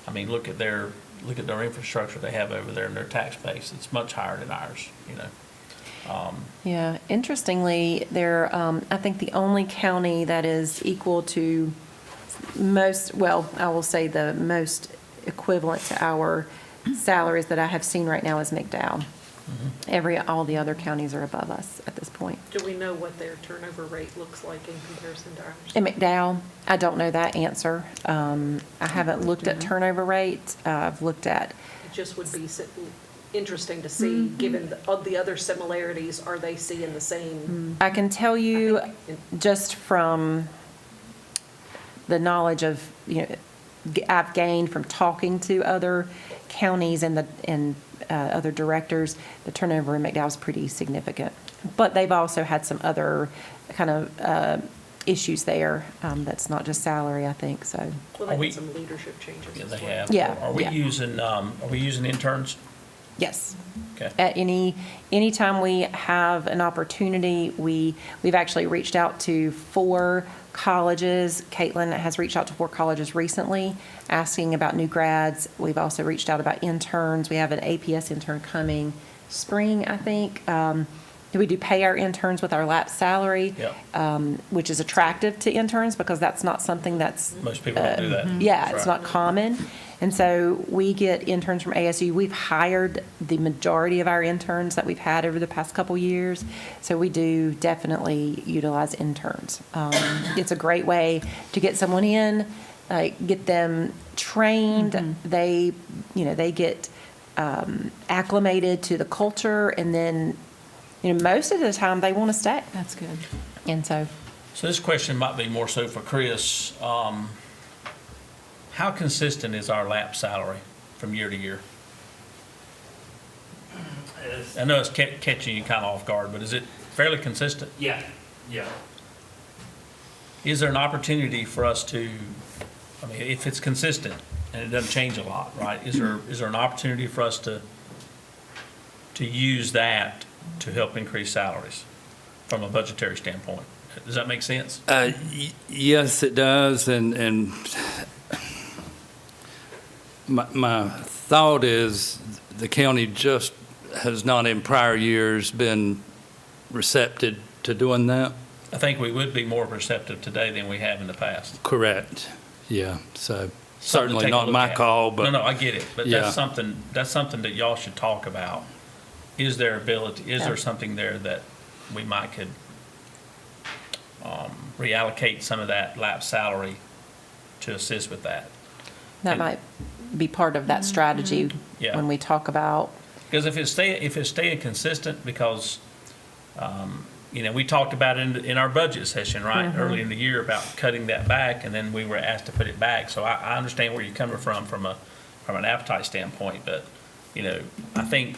I mean, look at their infrastructure they have over there and their tax base. It's much higher than ours, you know. Yeah, interestingly, I think the only county that is equal to I will say the most equivalent to our salaries that I have seen right now is McDowell. All the other counties are above us at this point. Do we know what their turnover rate looks like in comparison to ours? In McDowell, I don't know that answer. I haven't looked at turnover rate. I've looked at, It just would be interesting to see, given the other similarities, are they seeing the same? I can tell you just from the knowledge of, you know, I've gained from talking to other counties and other directors, the turnover in McDowell is pretty significant. But they've also had some other kind of issues there. That's not just salary, I think, so. Well, Are they we- had some leadership changes Yeah, as they well. have. Yeah, Are we yeah. using interns? Yes. Okay. At anytime we have an opportunity, we've actually reached out to 4 colleges. Caitlin has reached out to 4 colleges recently, asking about new grads. We've also reached out about interns. We have an APS intern coming spring, I think. We do pay our interns with our lap salary, Yep. which is attractive to interns because that's not something that's Most people don't do that. yeah, That's it's right. not common. And so we get interns from ASU. We've hired the majority of our interns that we've had over the past couple years. So we do definitely utilize interns. It's a great way to get someone in, get them trained. They get acclimated to the culture, and then, most of the time they want to stay. That's good. And so, So this question might be more so for Chris. How consistent is our lap salary from year to year? I know it's catching you kind of off guard, but is it fairly consistent? Yeah. Is there an opportunity for us to, I mean, if it's consistent and it doesn't change a lot, right? Is there an opportunity for us to use that to help increase salaries from a budgetary standpoint? Does that make sense? Yes, it does, and my thought is the county just has not in prior years been receptive to doing that. I think we would be more receptive today than we have in the past. Correct. Yeah, so Something to certainly take a not look my at. call, but. No, I get it, but Yeah. that's something that y'all should talk about. Is there ability, is there something there that we might could reallocate some of that lapsed salary to assist with that? That might be part of that strategy Yeah. when we talk about, Because if it's staying consistent, because, we talked about it in our budget session, right, early in the year about cutting that back, and then we were asked to put it back. So I understand where you're coming from an appetite standpoint, but, I think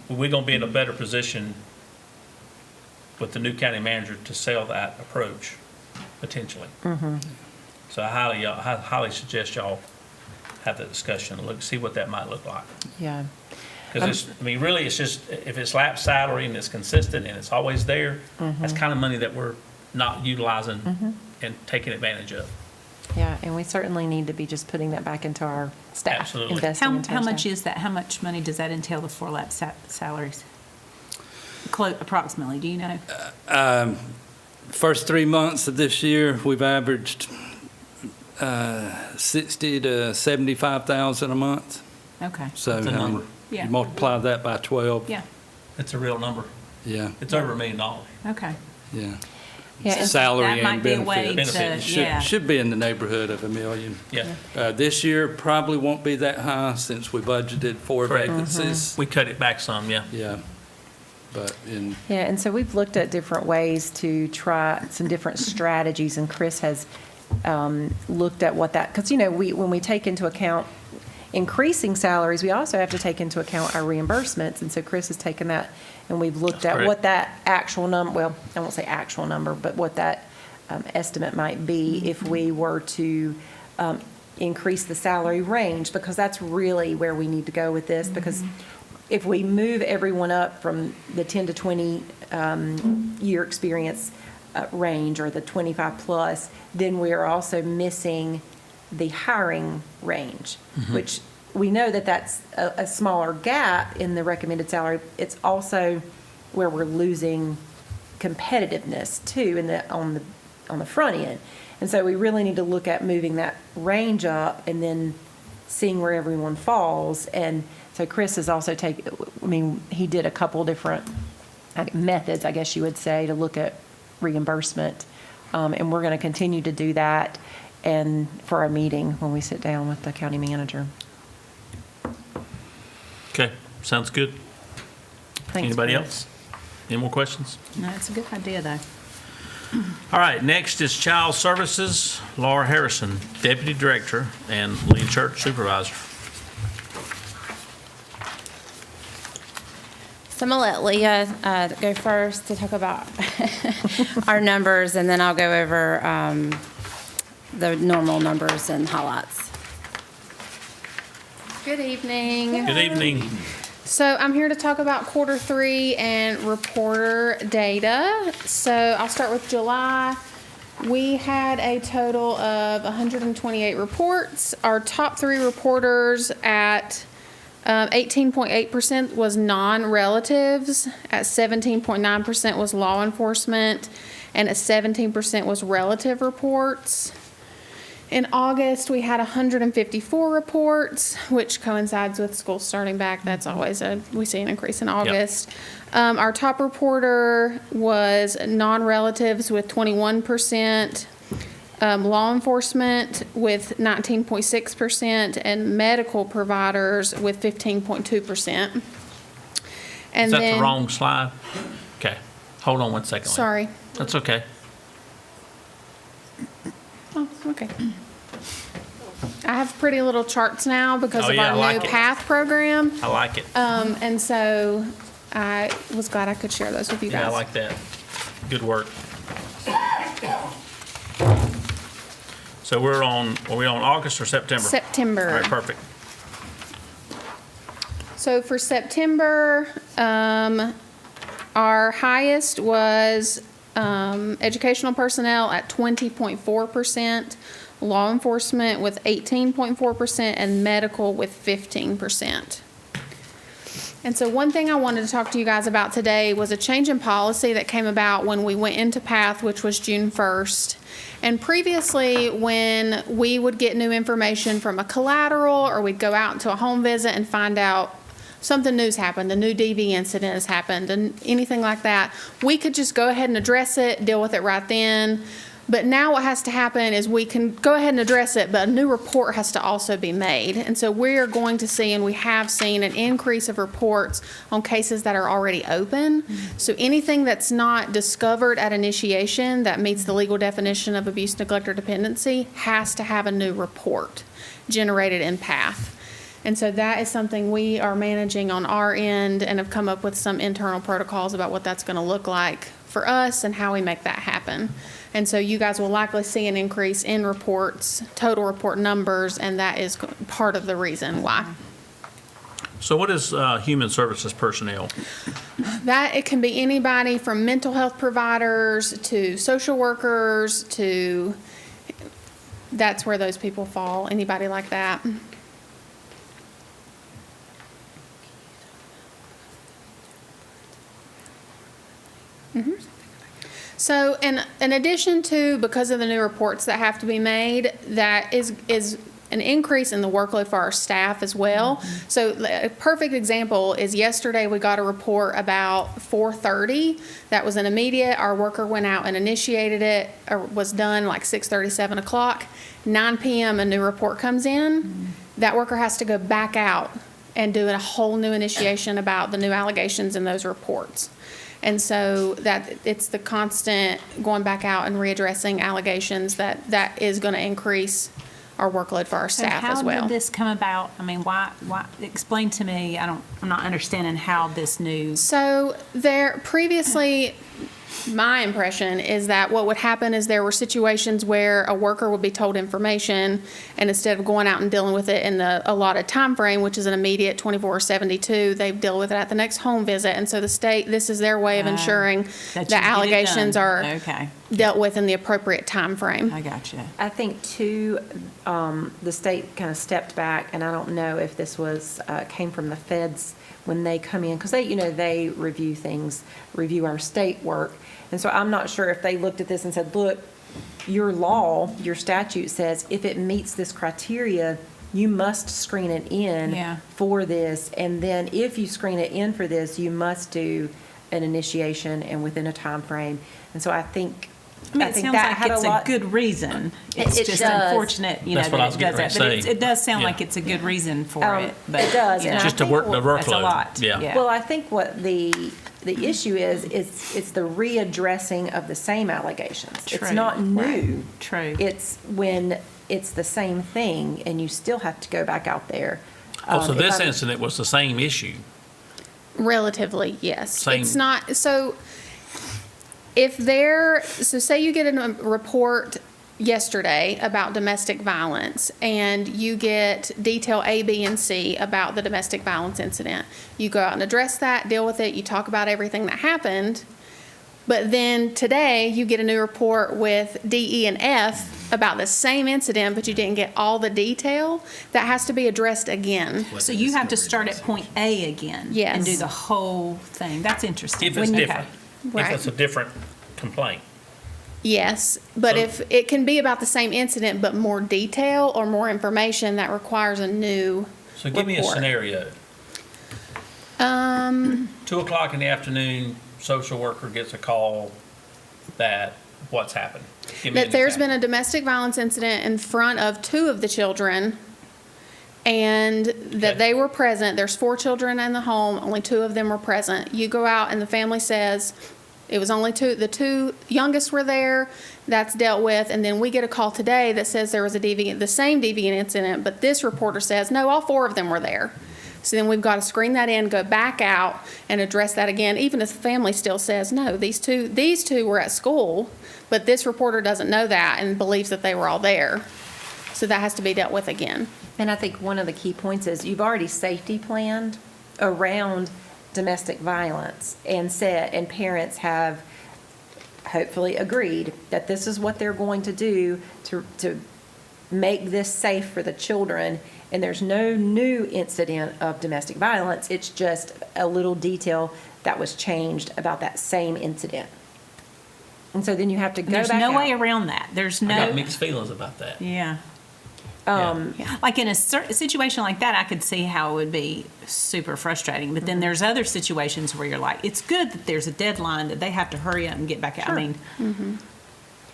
we're gonna be in a better position with the new county manager to sell that approach, potentially. So I highly suggest y'all have the discussion, see what that might look like. yeah. Because really, it's just, if it's lapsed salary and it's consistent and it's always there, that's kind of money that we're not utilizing and taking advantage of. Yeah, and we certainly need to be just putting that back into our staff. Absolutely. Investing into How our much staff. is that? How much money does that entail, the 4 lap salaries? Approximately, do you know? First 3 months of this year, we've averaged 60 to 75,000 a month. Okay, So That's a number. Yeah. you multiply that by 12. yeah, It's a real number. Yeah, It's over $1 million. okay. yeah. Yeah, and Salary That and might be a way benefits. to, Benefits. yeah. Should be in the neighborhood of $1 million. Yeah. This year probably won't be that high since we budgeted 4 Correct. vacancies. We cut it back some, yeah. Yeah, but in, Yeah, and so we've looked at different ways to try some different strategies, and Chris has looked at what that, because, when we take into account increasing salaries, we also have to take into account our reimbursements, and so Chris has taken that, and we've looked That's at what correct. that actual number, well, I won't say actual number, but what that estimate might be if we were to increase the salary range, because that's really where we need to go with this, because if we move everyone up from the 10 to 20 year experience range, or the 25 plus, then we are also missing the hiring range, which we know that that's a smaller gap in the recommended salary. It's also where we're losing competitiveness too on the front end. And so we really need to look at moving that range up and then seeing where everyone falls. And so Chris has also he did a couple different methods, I guess you would say, to look at reimbursement. And we're going to continue to do that and for our meeting when we sit down with the county manager. Okay, sounds good. Thanks, Anybody Chris. else? Any more questions? No, it's a good idea, though. All right, next is Child Services, Laura Harrison, Deputy Director and Lead Church Supervisor. So I'm going to let Leah go first to talk about our numbers, and then I'll go over the normal numbers and highlights. Good evening. Good evening. So I'm here to talk about Q3 and reporter data. So I'll start with July. We had a total of 128 reports. Our top 3 reporters at 18.8% was non-relatives, at 17.9% was law enforcement, and at 17% was relative reports. In August, we had 154 reports, which coincides with school starting back. That's always we see an increase in August. Our top reporter was non-relatives with 21%, law enforcement with 19.6%, and medical providers with 15.2%. And Is that then, the wrong slide? Okay, hold on 1 second. Lee. sorry. That's okay. Oh, okay. I have pretty little charts now because Oh, of yeah, I our like new it. PATH program. I like it. And so I was glad I could share those with you guys. Yeah, I like that. Good work. So are we on August or September? September. All right, perfect. So for September, Our highest was educational personnel at 20.4%, law enforcement with 18.4%, and medical with 15%. And so one thing I wanted to talk to you guys about today was a change in policy that came about when we went into PATH, which was June 1st. And previously, when we would get new information from a collateral, or we'd go out into a home visit and find out something new's happened, a new DV incident has happened, and anything like that, we could just go ahead and address it, deal with it right then. But now what has to happen is we can go ahead and address it, but a new report has to also be made. And so we're going to see, and we have seen, an increase of reports on cases that are already open. So anything that's not discovered at initiation that meets the legal definition of abuse, neglect, or dependency has to have a new report generated in PATH. And so that is something we are managing on our end and have come up with some internal protocols about what that's going to look like for us and how we make that happen. And so you guys will likely see an increase in reports, total report numbers, and that is part of the reason why. So what is human services personnel? That, it can be anybody from mental health providers to social workers to, that's where those people fall, anybody like that. So in addition to, because of the new reports that have to be made, that is an increase in the workload for our staff as well. So a perfect example is yesterday we got a report about 4:30. That was an immediate. Our worker went out and initiated it, or was done like 6:30, 7 o'clock. 9 p.m. a new report comes in. That worker has to go back out and do a whole new initiation about the new allegations in those reports. And so that it's the constant going back out and readdressing allegations that is going to increase our workload for our staff as well. How did this come about? I mean, why, explain to me, I'm not understanding how this new. So there, previously, my impression is that what would happen is there were situations where a worker would be told information, and instead of going out and dealing with it in the allotted time frame, which is an immediate 24 or 72, they deal with it at the next home visit. And so the state, this is their way of ensuring that allegations are dealt with in the appropriate time frame. I gotcha. I think too, the state kind of stepped back, and I don't know if this was, came from the feds when they come in, because they review things, review our state work. And so I'm not sure if they looked at this and said, look, your law, your statute says if it meets this criteria, you must screen it in for this. And then if you screen it in for this, you must do an initiation and within a time frame. And so I think it sounds like it's a good reason. It's just unfortunate, That's what I was getting ready to say. But it does sound like it's a good reason for it. But it does. You know, Just to work the workload. That's a lot. Yeah. Well, I think what the issue is it's the readdressing of the same allegations. True. It's not new. Right. True. It's when it's the same thing and you still have to go back out there. So this incident was the same issue? Relatively, yes. Same. It's not, so say you get a report yesterday about domestic violence and you get detail A, B, and C about the domestic violence incident. You go out and address that, deal with it, you talk about everything that happened. But then today you get a new report with D, E, and F about the same incident, but you didn't get all the detail. That has to be addressed again. So you have to start at point A again. Yes. And do the whole thing. That's interesting. If it's different. Right. If it's a different complaint. Yes, but So- if it can be about the same incident but more detail or more information, that requires a new So give me a report. scenario. 2 o'clock in the afternoon, social worker gets a call that what's happened? Give me That an there's been example. a domestic violence incident in front of 2 of the children, and that Okay. they were present. There's 4 children in the home, only 2 of them were present. You go out and the family says, it was only 2, the 2 youngest were there, that's dealt with, and then we get a call today that says there was the same deviant incident, but this reporter says, no, all 4 of them were there. So then we've got to screen that in, go back out and address that again, even if the family still says, no, these two were at school, but this reporter doesn't know that and believes that they were all there. So that has to be dealt with again. And I think one of the key points is you've already safety planned around domestic violence and parents have hopefully agreed that this is what they're going to do to make this safe for the children, and there's no new incident of domestic violence, it's just a little detail that was changed about that same incident. And so then you have to go back There's no way out. around that. There's I got no, mixed feelings about that. yeah. Um, Yeah. Like in a situation like that, I could see how it would be super frustrating. But then there's other situations where you're like, it's good that there's a deadline that they have to hurry up and get back out. I Sure. mean,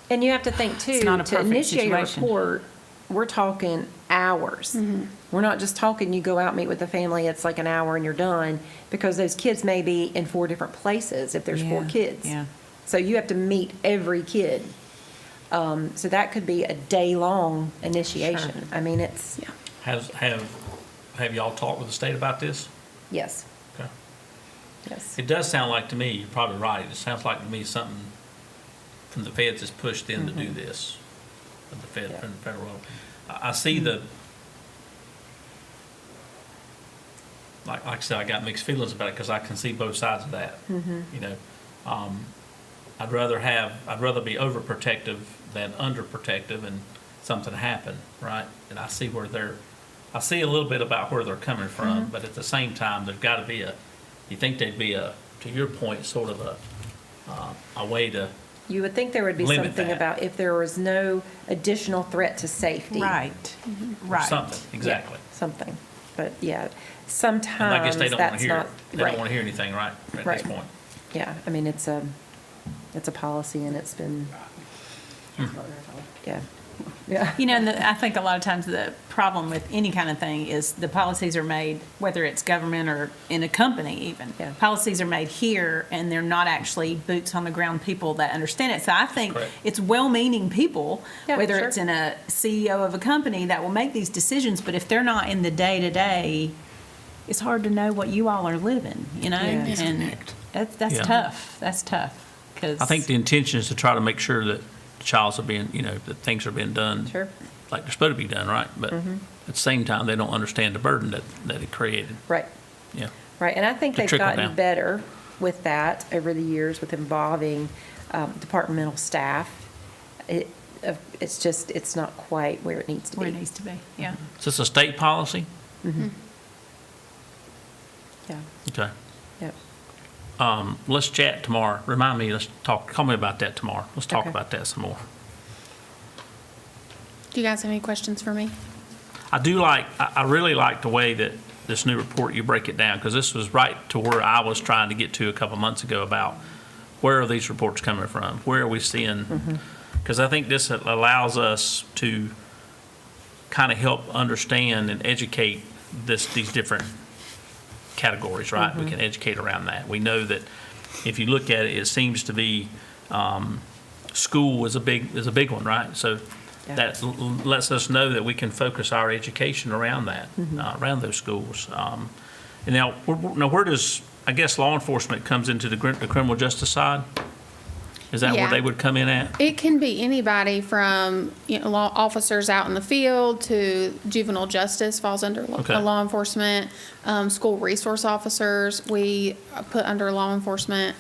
And you have to think too, It's not a to perfect initiate situation. a report, we're talking hours. We're not just talking, you go out, meet with the family, it's like an hour and you're done, because those kids may be in 4 different places if there's 4 Yeah, kids. yeah. So you have to meet every kid. So that could be a day-long initiation. Sure. I mean, it's, Have y'all talked with the state about this? yes, Okay. yes. It does sound like to me, you're probably right, it sounds like to me something from the feds is pushed in to do this, from the Yeah. federal level. I see the, like I said, I got mixed feelings about it because I can see both sides of that. You know, I'd rather be overprotective than underprotective and something happen, right? And I see I see a little bit about where they're coming from, but at the same time, there's got to be you think there'd be to your point, sort of a way to, You would think there would be Limit something that. about if there was no additional threat to safety. right, right. something, exactly. Yeah, something. But yeah, And I sometimes guess they don't want that's to hear, not, they don't right. want to hear anything, right, at this Right. point. Yeah, I mean, it's a policy and it's been, yeah, yeah. You know, and I think a lot of times the problem with any kind of thing is the policies are made, whether it's government or in a company even. Yeah. Policies are made here and they're not actually boots on the ground people that understand it. So I think Correct. it's well-meaning people, Yeah, whether sure. it's in a CEO of a company that will make these decisions, but if they're not in the day-to-day, it's hard to know what you all are living, you know? Yeah. And that's Yeah. tough. That's tough. 'Cause I think the intention is to try to make sure that the childs are being, that things are being done Sure. like they're supposed to be done, right? But at the same time, they don't understand the burden that it created. Right, Yeah. right. And I think The they've trickle gotten down. better with that over the years with involving departmental staff. It's just, it's not quite where it needs to where it be. needs to be, yeah. Is this a state policy? Yeah, Okay. yep. Let's chat tomorrow. Remind me, call me about that tomorrow. Let's talk Okay. about that some more. Do you guys have any questions for me? I really like the way that this new report, you break it down, because this was right to where I was trying to get to a couple months ago about where are these reports coming from? Where are we seeing? Because I think this allows us to kind of help understand and educate these different categories, right? We can educate around that. We know that if you look at it, it seems to be school is a big one, right? So Yeah. that lets us know that we can focus our education around that, around those schools. And now where does, I guess, law enforcement comes into the criminal justice side? Is that where Yeah. they would come in at? It can be anybody from, law officers out in the field to juvenile justice falls under Okay. law enforcement. School resource officers, we put under law enforcement.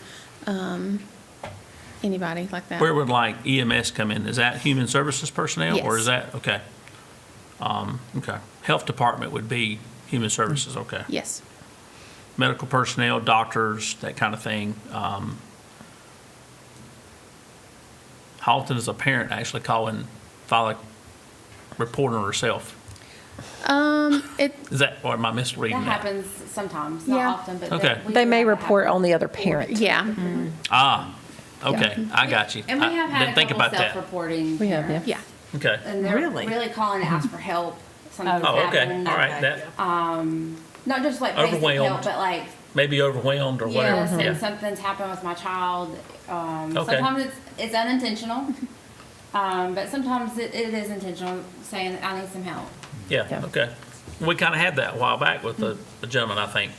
Anybody like that. Where would like EMS come in? Is that human services personnel? Or is Yes. that, okay. Okay. Health department would be human services, okay. Yes. Medical personnel, doctors, that kind of thing. How often does a parent actually file a report on herself? It, Is that, or am I misreading That that? happens sometimes, Yeah. not often, but Okay. we They do may have that report happen. on the other parent. yeah. Okay, I got you. And we I have had didn't a think couple about that. self-reporting We have, parents. yeah. Yeah. Okay. And they're Really? really calling to ask for help. Something's Oh, okay, happened. all right, that, Not just like basic Overwhelmed. help, but like, maybe overwhelmed or whatever. yes, Yeah. and something's happened with my child. Okay. Sometimes it's unintentional, but sometimes it is intentional, saying, I need some help. Yeah, Yeah. okay. We kind of had that a while back with a gentleman, I think,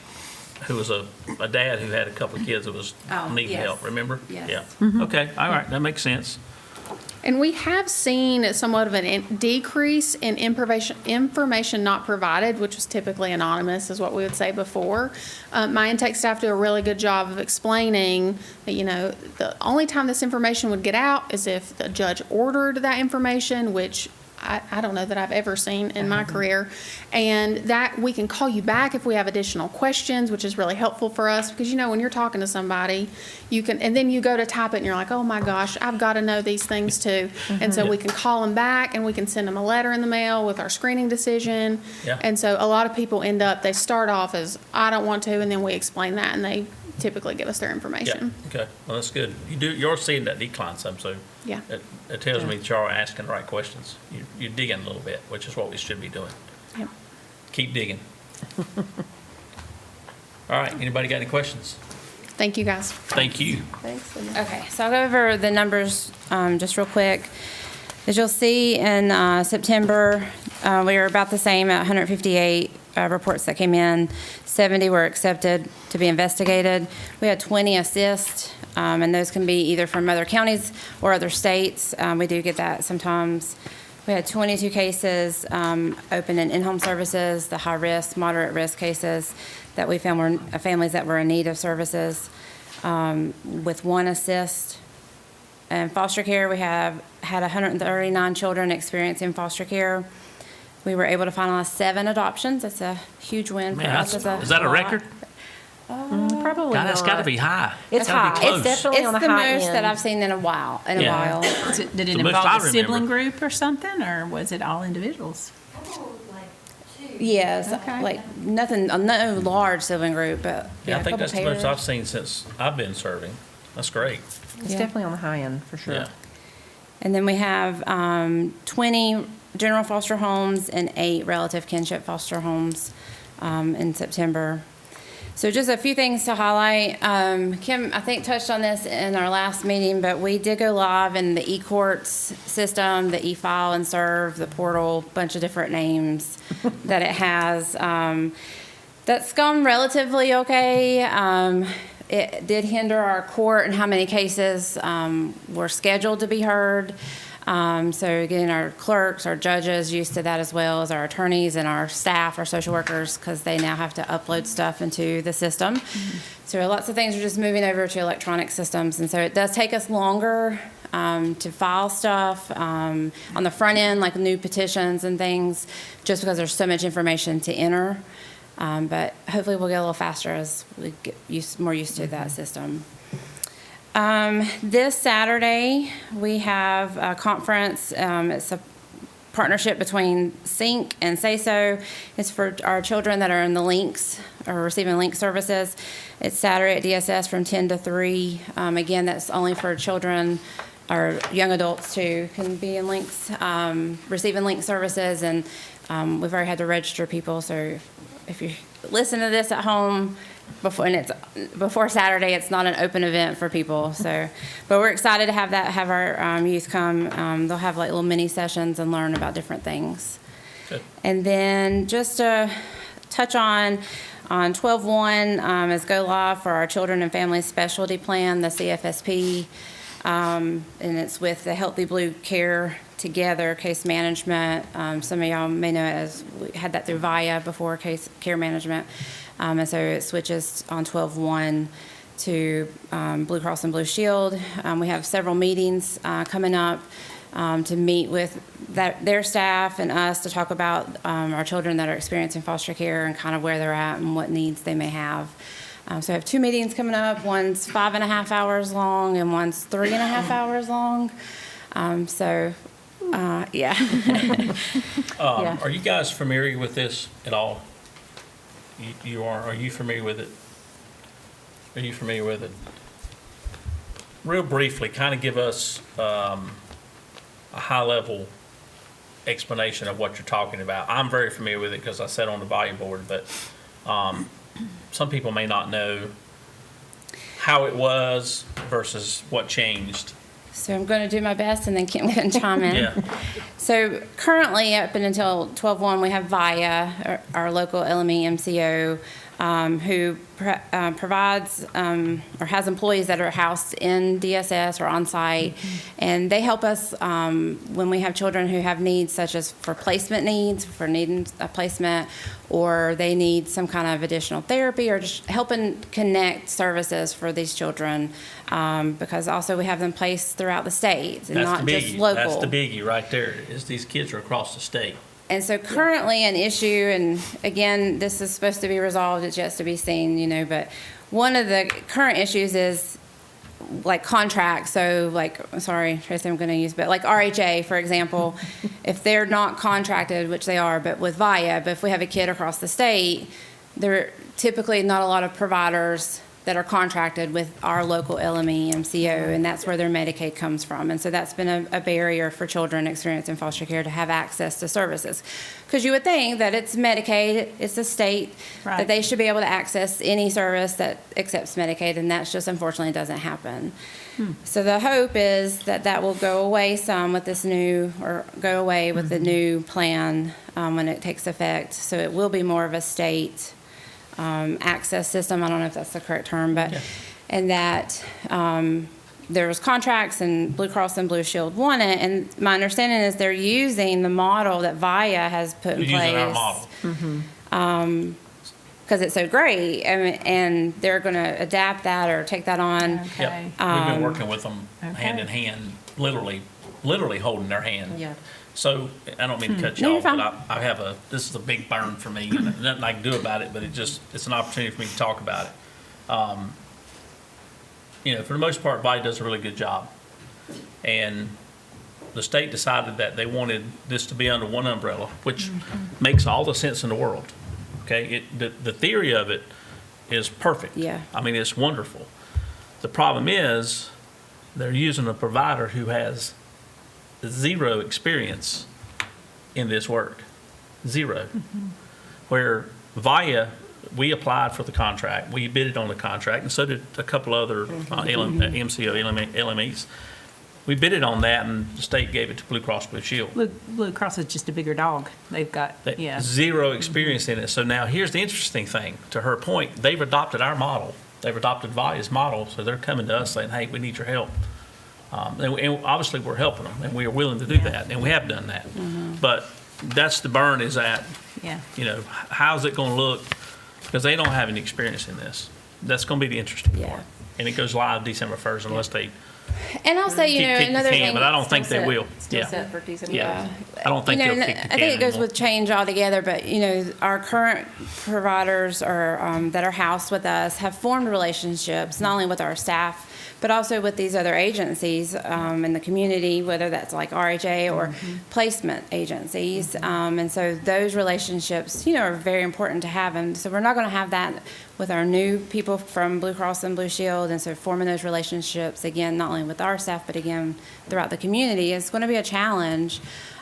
who was a dad who had a couple of kids that was Oh, needing yes. help, remember? Yes. Yeah, okay, all right, that makes sense. And we have seen somewhat of a decrease in information not provided, which was typically anonymous, is what we would say before. My intake staff do a really good job of explaining that, the only time this information would get out is if the judge ordered that information, which I don't know that I've ever seen in my career. And that we can call you back if we have additional questions, which is really helpful for us because, when you're talking to somebody, you can, and then you go to type it and you're like, oh my gosh, I've got to know these things too. And so we can call them back and we can send them a letter in the mail with our screening decision. Yeah. And so a lot of people they start off as, I don't want to, and then we explain that and they typically give us their Yeah, information. okay, well, that's good. You're seeing that decline some, so Yeah. it tells me that y'all are asking the right questions. You're digging a little bit, which is what we should be doing. Yep. Keep digging. All right, anybody got any questions? Thank you, guys. Thank you. Thanks. Okay, so I'll go over the numbers just real quick. As you'll see in September, we were about the same at 158 reports that came in. 70 were accepted to be investigated. We had 20 assists, and those can be either from other counties or other states. We do get that sometimes. We had 22 cases open in-home services, the high-risk, moderate-risk cases that we found were families that were in need of services, with 1 assist. In foster care, we have had 139 children experiencing foster care. We were able to finalize 7 adoptions. That's a huge win for Man, us. is It's that a record? Probably God, that's got to not. be high. It's That's gotta high. be close. It's definitely It's on the the high most end. that I've seen in a while. Yeah. Did it The most I involve a remember. sibling group or something, or was it all individuals? Yes, Okay. like nothing, no large sibling group, but Yeah, I a think couple that's the most pairs. I've seen since I've been serving. That's great. It's Yeah. definitely on the high end, for sure. Yeah. And then we have 20 general foster homes and 8 relative kinship foster homes in September. So just a few things to highlight. Kim, I think, touched on this in our last meeting, but we did go live in the eCourts system, the eFile and Serve, the portal, bunch of different names that it has. That's gone relatively okay. It did hinder our court and how many cases were scheduled to be heard. So getting our clerks, our judges used to that, as well as our attorneys and our staff, our social workers, because they now have to upload stuff into the system. So lots of things are just moving over to electronic systems, and so it does take us longer to file stuff on the front end, like new petitions and things, just because there's so much information to enter. But hopefully we'll get a little faster as we get more used to that system. This Saturday, we have a conference. It's a partnership between SYNC and SASO. It's for our children that are in the links or receiving link services. It's Saturday at DSS from 10 to 3. Again, that's only for children or young adults who can be in links, receiving link services. And we've already had to register people. So if you listen to this at home, before Saturday, it's not an open event for people. So, but we're excited to have our youth come. They'll have like little mini sessions and learn about different things. Good. And then just to touch on 12/1 is go live for our Children and Families Specialty Plan, the CFSP, and it's with the Healthy Blue Care Together case management. Some of y'all may know it as we had that through VIA before, case care management. And so it switches on 12/1 to Blue Cross and Blue Shield. We have several meetings coming up to meet with their staff and us to talk about our children that are experiencing foster care and kind of where they're at and what needs they may have. So I have 2 meetings coming up. One's 5.5 hours long and one's 3.5 hours long. Yeah. Are you guys familiar with this at all? You are. Are you familiar with it? Are you familiar with it? Real briefly, kind of give us a high-level explanation of what you're talking about. I'm very familiar with it because I sat on the volume board, but some people may not know how it was versus what changed. So I'm going to do my best, and then Kim can chime in. Yeah. So currently, up until 12/1, we have VIA, our local LME MCO. who provides or has employees that are housed in DSS or on site, and they help us when we have children who have needs such as for placement needs, for needing a placement, or they need some kind of additional therapy, or just helping connect services for these children, because also we have them placed throughout the state and That's not the just biggie. local. That's the biggie right there, is these kids are across the state. And so currently an issue, and again, this is supposed to be resolved, it's yet to be seen, but one of the current issues is like contracts. So like, sorry, Tracy, I'm going to use, but like RHA, for example, if they're not contracted, which they are, but with VIA, but if we have a kid across the state, there are typically not a lot of providers that are contracted with our local LME, MCO, and that's where their Medicaid comes from. And so that's been a barrier for children experiencing foster care to have access to services. Because you would think that it's Medicaid, it's the state, Right. that they should be able to access any service that accepts Medicaid, and that's just unfortunately doesn't happen. So the hope is that that will go away some with this new, or go away with the new plan when it takes effect. So it will be more of a state access system. I don't know if that's the correct term, but and that there was contracts, and Blue Cross and Blue Shield won it. And my understanding is they're using the model that VIA has put in They're place. using our model. Because it's so great, and they're going to adapt that or take that on. Okay. Yep. We've been working with them hand in hand, literally holding their hand. Yeah. So, I don't mean to cut you No, off, you're but fine. I have this is a big burn for me, and nothing I can do about it, but it's an opportunity for me to talk about it. For the most part, VITA does a really good job. And the state decided that they wanted this to be under one umbrella, which makes all the sense in the world. Okay, the theory of it is perfect. Yeah. I mean, it's wonderful. The problem is they're using a provider who has zero experience in this work. Zero. Where VIA, we applied for the contract, we bidded on the contract, and so did a couple other MCO, LMEs. We bidded on that, and the state gave it to Blue Cross Blue Shield. Blue Cross is just a bigger dog. They've got, yeah. Zero experience in it. So now here's the interesting thing. To her point, they've adopted our model. They've adopted VIA's model, so they're coming to us saying, hey, we need your help. And obviously, we're helping them, and we are willing to do that, and we have done that. But that's the burn, is that, Yeah. how's it going to look? Because they don't have any experience in this. That's going to be the interesting Yeah. part. And it goes live December 1st unless they And I'll say, kick the another can, thing. but I don't think they will. Still Yeah. set for December. Yeah. I don't think they'll kick the I can think it goes anymore. with change altogether, but, our current providers that are housed with us have formed relationships, not only with our staff, but also with these other agencies in the community, whether that's like RHA or placement agencies. And so those relationships, are very important to have. And so we're not going to have that with our new people from Blue Cross and Blue Shield. And so forming those relationships, again, not only with our staff, but again, throughout the community, is going to be a challenge.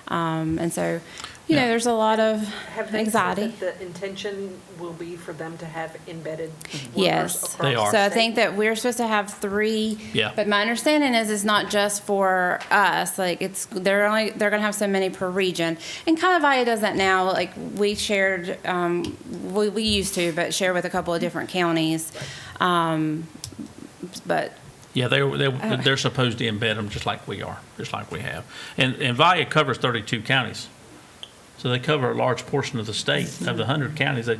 And so, there's a lot of Have they anxiety. said that the intention will be for them to have embedded workers Yes. across They the are. So I state? think that we're supposed to have 3. Yeah. But my understanding is it's not just for us. Like they're going to have so many per region. And kind of VIA does that now. Like we shared, we used to, but share with a couple of different counties. But Yeah, they're supposed to embed them just like we are, just like we have. And VIA covers 32 counties. So they cover a large portion of the state. Of the 100 counties,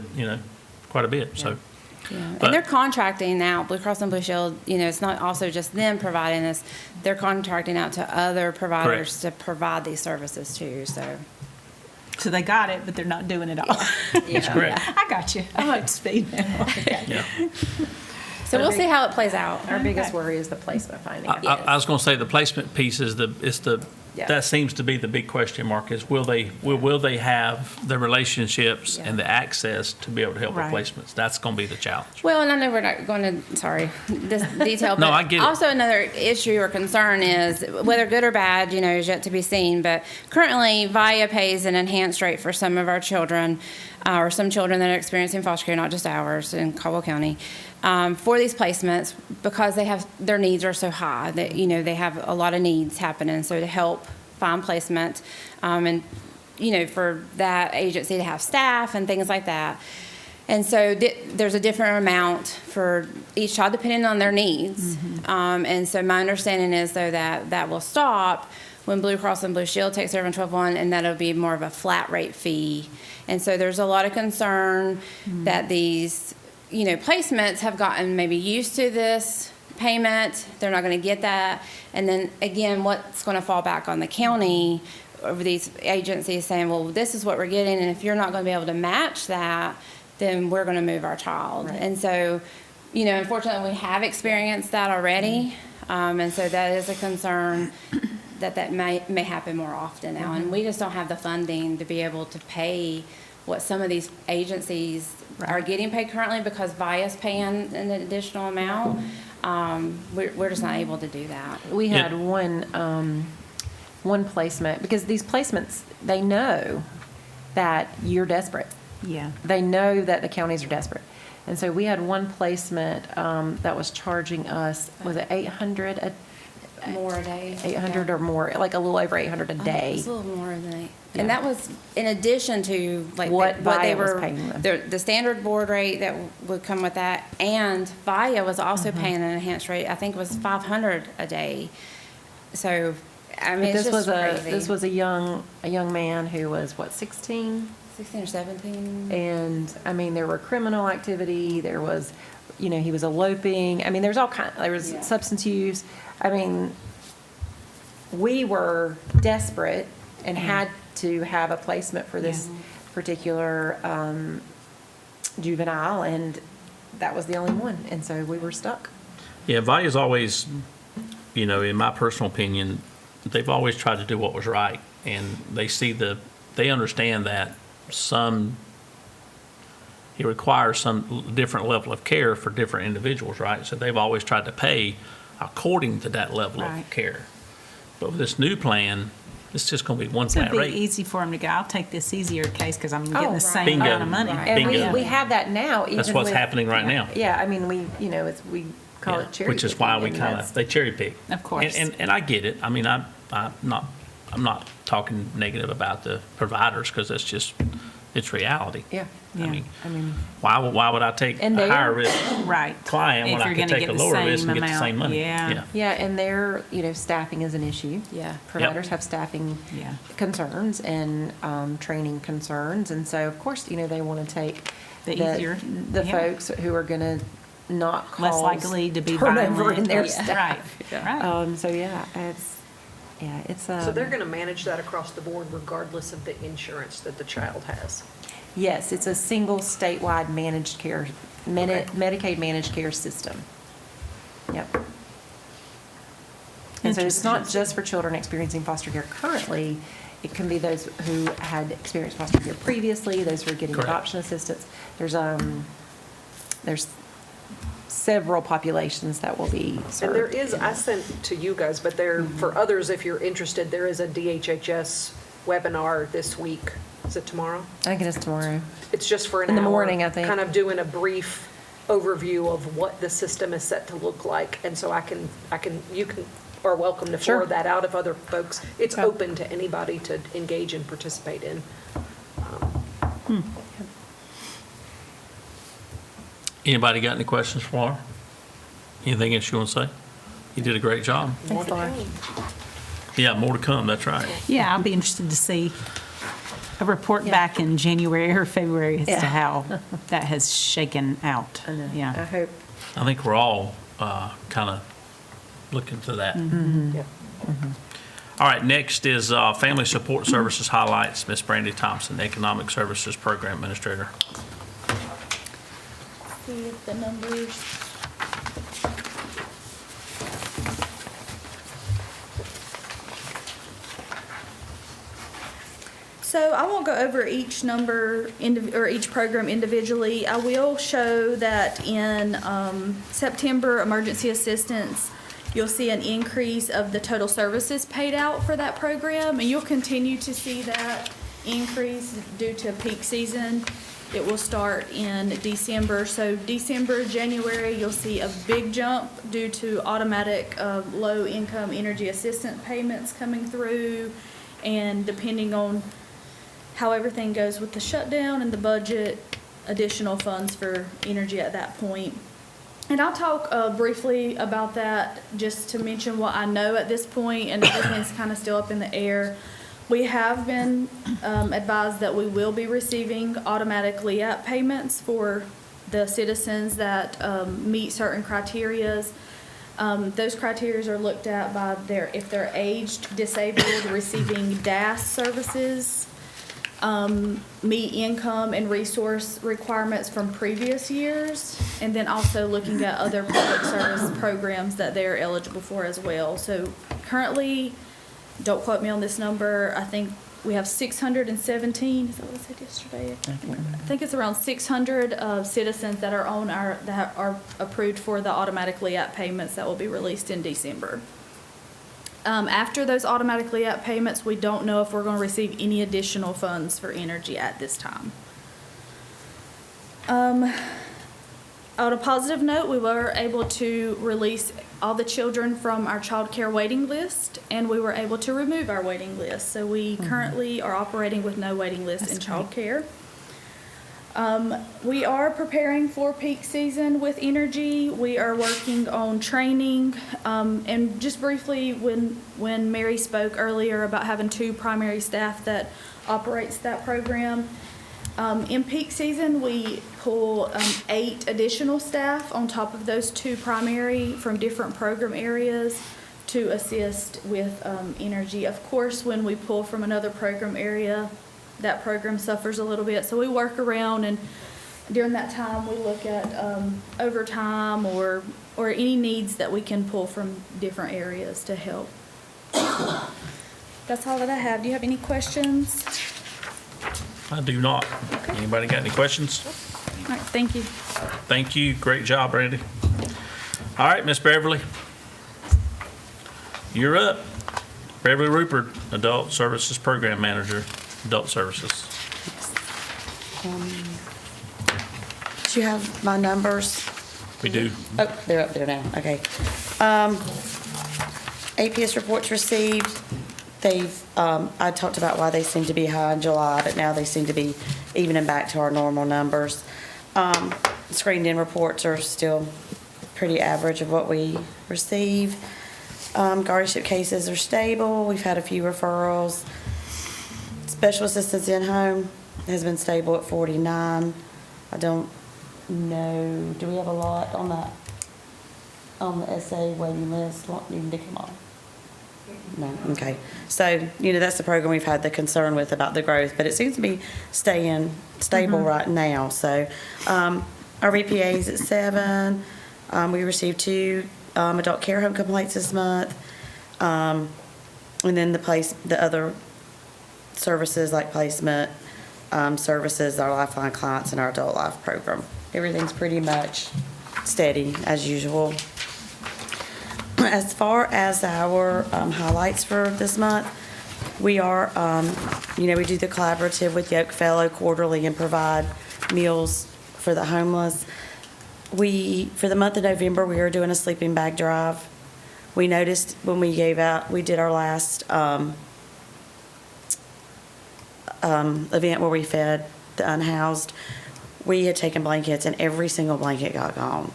quite a bit, so. yeah. But- And they're contracting now, Blue Cross and Blue Shield, it's not also just them providing this. They're contracting out to other providers to provide these services too, so. So they got it, but they're not doing it all. That's correct. I got you. I'm up to speed now. Okay. Yeah. So we'll see how it plays out. Our biggest worry is the placement finding. I was going to say the placement piece is Yeah. that seems to be the big question mark, is will they have the relationships and the access to be able to help with Right. placements? That's going to be the challenge. Well, and I know we're not going to, this detail, but No, I get it. also another issue or concern is, whether good or bad, is yet to be seen, but currently VIA pays an enhanced rate for some of our children, or some children that are experiencing foster care, not just ours in Caldwell County, for these placements, because their needs are so high that, they have a lot of needs happening. So to help find placement, and, for that agency to have staff and things like that. And so there's a different amount for each child depending on their needs. And so my understanding is, though, that will stop when Blue Cross and Blue Shield takes over in 12/1, and that'll be more of a flat rate fee. And so there's a lot of concern that these, placements have gotten maybe used to this payment. They're not going to get that. And then again, what's going to fall back on the county over these agencies saying, well, this is what we're getting, and if you're not going to be able to match that, then we're going to move our child. Right. And so, unfortunately, we have experienced that already. And so that is a concern that may happen more often now. And we just don't have the funding to be able to pay what some of these agencies are getting paid currently, because VIA's paying an additional amount. We're just not able to do that. We had one placement, because these placements, they know that you're desperate. Yeah. They know that the counties are desperate. And so we had one placement that was charging us, was it 800 More a day. 800 or more, like a little over 800 a day. It's a little more than that. Yeah. And that was in addition to like What they VIA was were, paying them. the standard board rate that would come with that. And VIA was also Mm-hmm. paying an enhanced rate. I think it was 500 a day. So, I mean, But it's just crazy. this was a young man who was, what, 16? 16 or 17. And, I mean, there were criminal activity, there was, he was eloping. I mean, there was Yeah. substance use. I mean, we were desperate and had to have a placement for this particular juvenile, and that was the only one. And so we were stuck. Yeah, VIA's always, in my personal opinion, they've always tried to do what was right. And they understand that it requires some different level of care for different individuals, right? So they've always tried to pay according to that level Right. of care. But with this new plan, it's just going to be one So it'd flat be rate. easy for them to go, I'll take this easier case because I'm getting Oh, the same Bingo. amount of money. Right. And Bingo. we have that now. That's even what's with- happening right now. Yeah, I mean, we call Yeah, it cherry which is why we picking, and kind that's- of, they cherry pick. Of course. And I get it. I mean, I'm not talking negative about the providers, because it's reality. Yeah. I Yeah. mean, why would I take And a they higher are- risk Right. client when If I you're could gonna take get a the lower risk and same get the same amount. money? Yeah. Yeah, and their, staffing is an issue. Yeah. Providers have staffing Yeah. concerns and training concerns, and so, of course, they want to take The easier, the yeah. folks who are going to not Less cause likely to be turnover violent. in their Yeah. staff. Right, right. So, it's. So they're going to manage that across the board regardless of the insurance that the child has? Yes, it's a single statewide managed care, Medicaid managed care system. Yep. And so it's not just for children experiencing foster care currently. It can be those who had experienced foster care previously, those who are getting Correct. adoption assistance. There's several populations that will be served. And there is, I sent to you guys, but there, for others, if you're interested, there is a DHHS webinar this week. Is it tomorrow? I think it is tomorrow. It's just for an hour. In the morning, I think. Kind of doing a brief overview of what the system is set to look like. And so you are welcome to Sure. forward that out if other folks, it's Okay. open to anybody to engage and participate in. Anybody got any questions for Laura? Anything else you want to say? You did a great job. Thanks, Laura. Yeah, more to come, that's right. Yeah, I'll be interested to see a report back in January or February as Yeah. to how that has shaken out. I know. I Yeah. hope. I think we're all kind of looking to that. Yeah. All right, next is Family Support Services highlights. Miss Brandy Thompson, Economic Services Program Administrator. See if the numbers. So I won't go over each number or each program individually. I will show that in September, emergency assistance, you'll see an increase of the total services paid out for that program, and you'll continue to see that increase due to peak season. It will start in December. So December, January, you'll see a big jump due to automatic low-income energy assistance payments coming through, and depending on how everything goes with the shutdown and the budget, additional funds for energy at that point. And I'll talk briefly about that, just to mention what I know at this point, and everything's kind of still up in the air. We have been advised that we will be receiving automatic LEAP payments for the citizens that meet certain criterias. Those criterias are looked at by if they're aged, disabled, receiving DAS services, meet income and resource requirements from previous years, and then also looking at other public service programs that they're eligible for as well. So currently, don't quote me on this number, I think we have 617, is that what I said yesterday? I think it's around 600 citizens that are that are approved for the automatic LEAP payments that will be released in December. After those automatic LEAP payments, we don't know if we're going to receive any additional funds for energy at this time. On a positive note, we were able to release all the children from our child care waiting list, and we were able to remove our waiting list. So we currently are operating with no waiting list in child care. We are preparing for peak season with energy. We are working on training. And just briefly, when Mary spoke earlier about having 2 primary staff that operates that program, in peak season, we pull 8 additional staff on top of those 2 primary from different program areas to assist with energy. Of course, when we pull from another program area, that program suffers a little bit. So we work around, and during that time, we look at overtime or any needs that we can pull from different areas to help. That's all that I have. Do you have any questions? I do not. Anybody got any questions? All right, thank you. Thank you. Great job, Randy. All right, Miss Beverly. You're up. Beverly Rupert, Adult Services Program Manager, Adult Services. Do you have my numbers? We do. Oh, they're up there now. Okay. APS reports received. I talked about why they seem to be high in July, but now they seem to be evening back to our normal numbers. Screened-in reports are still pretty average of what we receive. Guardianship cases are stable. We've had a few referrals. Special assistance in-home has been stable at 49. I don't know, do we have a lot on the SA waiting list needing to come on? No, okay. So, that's the program we've had the concern with about the growth, but it seems to be staying stable right now. So, our EPA is at 7. We received 2 adult care home complaints this month. And then the other services like placement services, our Lifeline clients, and our adult life program. Everything's pretty much steady as usual. As far as our highlights for this month, we are, we do the collaborative with Yoke Fellow quarterly and provide meals for the homeless. For the month of November, we are doing a sleeping bag drive. We noticed when we did our last event where we fed the unhoused, we had taken blankets and every single blanket got gone.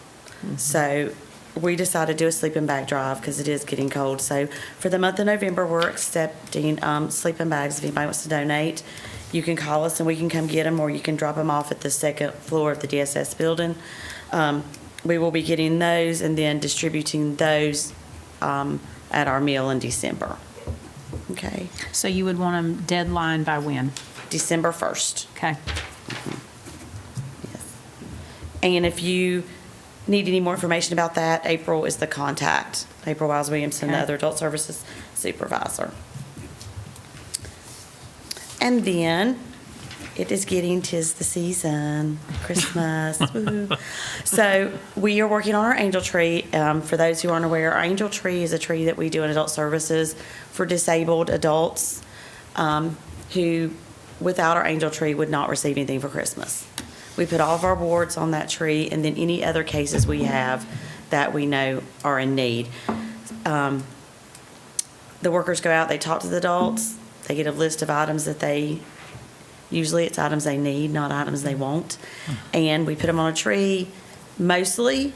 So we decided to do a sleeping bag drive because it is getting cold. So for the month of November, we're accepting sleeping bags. If anybody wants to donate, you can call us and we can come get them, or you can drop them off at the 2nd floor of the DSS building. We will be getting those and then distributing those at our meal in December. Okay. So you would want them deadline by when? December 1st. Okay. Yes. And if you need any more information about that, April is the contact. April Wiles-Williamson, the other adult services supervisor. And then it is tis the season, Christmas. Woo. So we are working on our angel tree. For those who aren't aware, our angel tree is a tree that we do in adult services for disabled adults who, without our angel tree, would not receive anything for Christmas. We put all of our boards on that tree, and then any other cases we have that we know are in need. The workers go out, they talk to the adults, they get a list of items that they, Usually it's items they need, not items they want. And we put them on a tree. Mostly,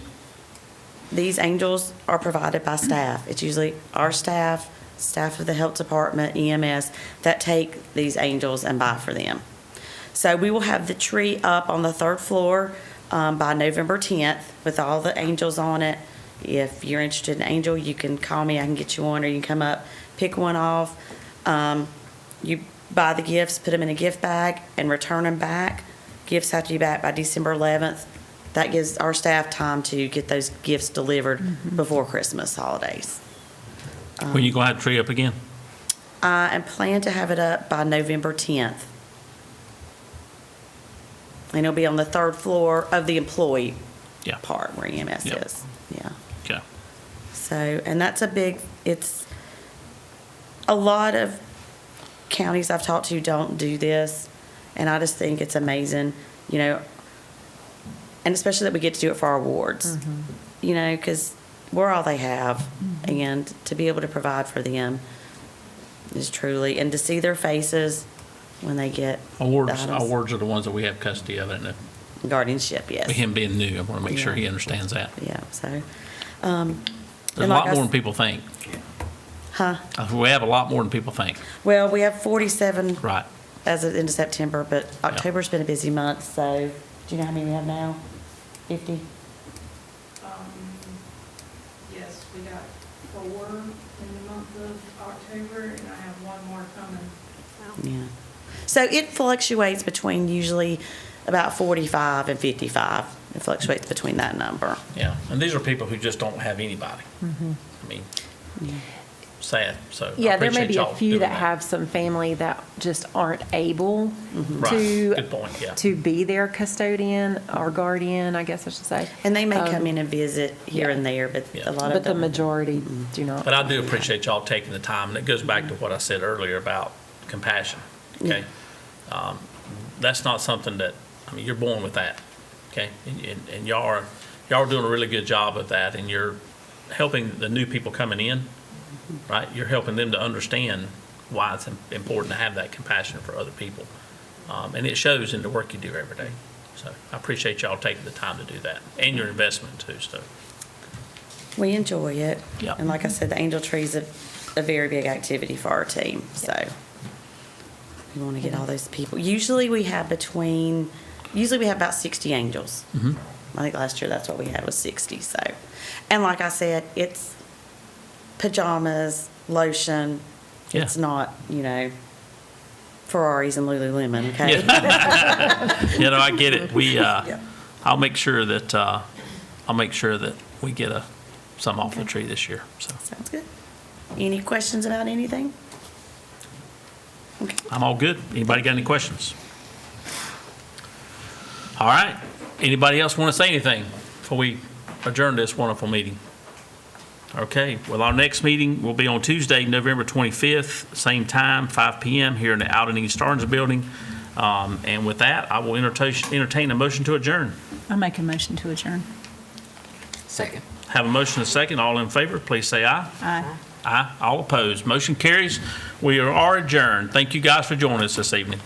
these angels are provided by staff. It's usually our staff, staff of the health department, EMS, that take these angels and buy for them. So we will have the tree up on the 3rd floor by November 10th with all the angels on it. If you're interested in angel, you can call me. I can get you one, or you can come up, pick one off. You buy the gifts, put them in a gift bag, and return them back. Gifts have to be back by December 11th. That gives our staff time to get those gifts delivered before Christmas holidays. When you gonna have the tree up again? I am planning to have it up by November 10th. And it'll be on the 3rd floor of the employee Yeah. part where EMS Yep. is. Yeah. Okay. So, and that's it's a lot of counties I've talked to don't do this, and I just think it's amazing, and especially that we get to do it for our wards, because we're all they have, and to be able to provide for them is truly, and to see their faces when they get the Our items. wards are the ones that we have custody of, and Guardianship, yes. with him being new, I want to make sure he understands that. Yeah, so, There's a and like lot I more s- than people think. huh? We have a lot more than people think. Well, we have 47 Right. as of end of September, but October's been a busy month, so do you know how many we have now? 50? Yes, we got 4 in the month of October, and I have 1 more coming. Yeah. So it fluctuates between usually about 45 and 55. It fluctuates between that number. Yeah, and these are people who just don't have anybody. I mean, sad, so I Yeah, there may appreciate be a y'all few doing that have some family that just aren't able Right, to, good point, yeah. to be their custodian or guardian, I guess I should say. And they may come in and visit here yeah. and there, but Yeah. a lot But of the them. majority do not. But I do appreciate y'all taking the time, and it goes back to what I said earlier about compassion, okay? That's not something that, you're born with that, okay? And y'all are doing a really good job of that, and you're helping the new people coming in, right? You're helping them to understand why it's important to have that compassion for other people. And it shows in the work you do every day. So I appreciate y'all taking the time to do that, and your investment too, so. We enjoy it. Yeah. And like I said, the Angel Tree's a very big activity for our team, so we want to get all those people. Usually we have about 60 angels. I think last year that's what we had was 60, so. And like I said, it's pajamas, lotion. Yeah. It's not, Ferraris and Lululemon, okay? I get it. I'll make sure that we get some off the tree this year, so. Sounds good. Any questions about anything? I'm all good. Anybody got any questions? All right. Anybody else want to say anything before we adjourn this wonderful meeting? Okay. Well, our next meeting will be on Tuesday, November 25th, same time, 5 p.m. here in the Alden E. Starnes building. And with that, I will entertain a motion to adjourn. I make a motion to adjourn. Second. Have a motion and a second. All in favor, please say aye. Aye. Aye. All opposed. Motion carries. We are adjourned. Thank you guys for joining us this evening.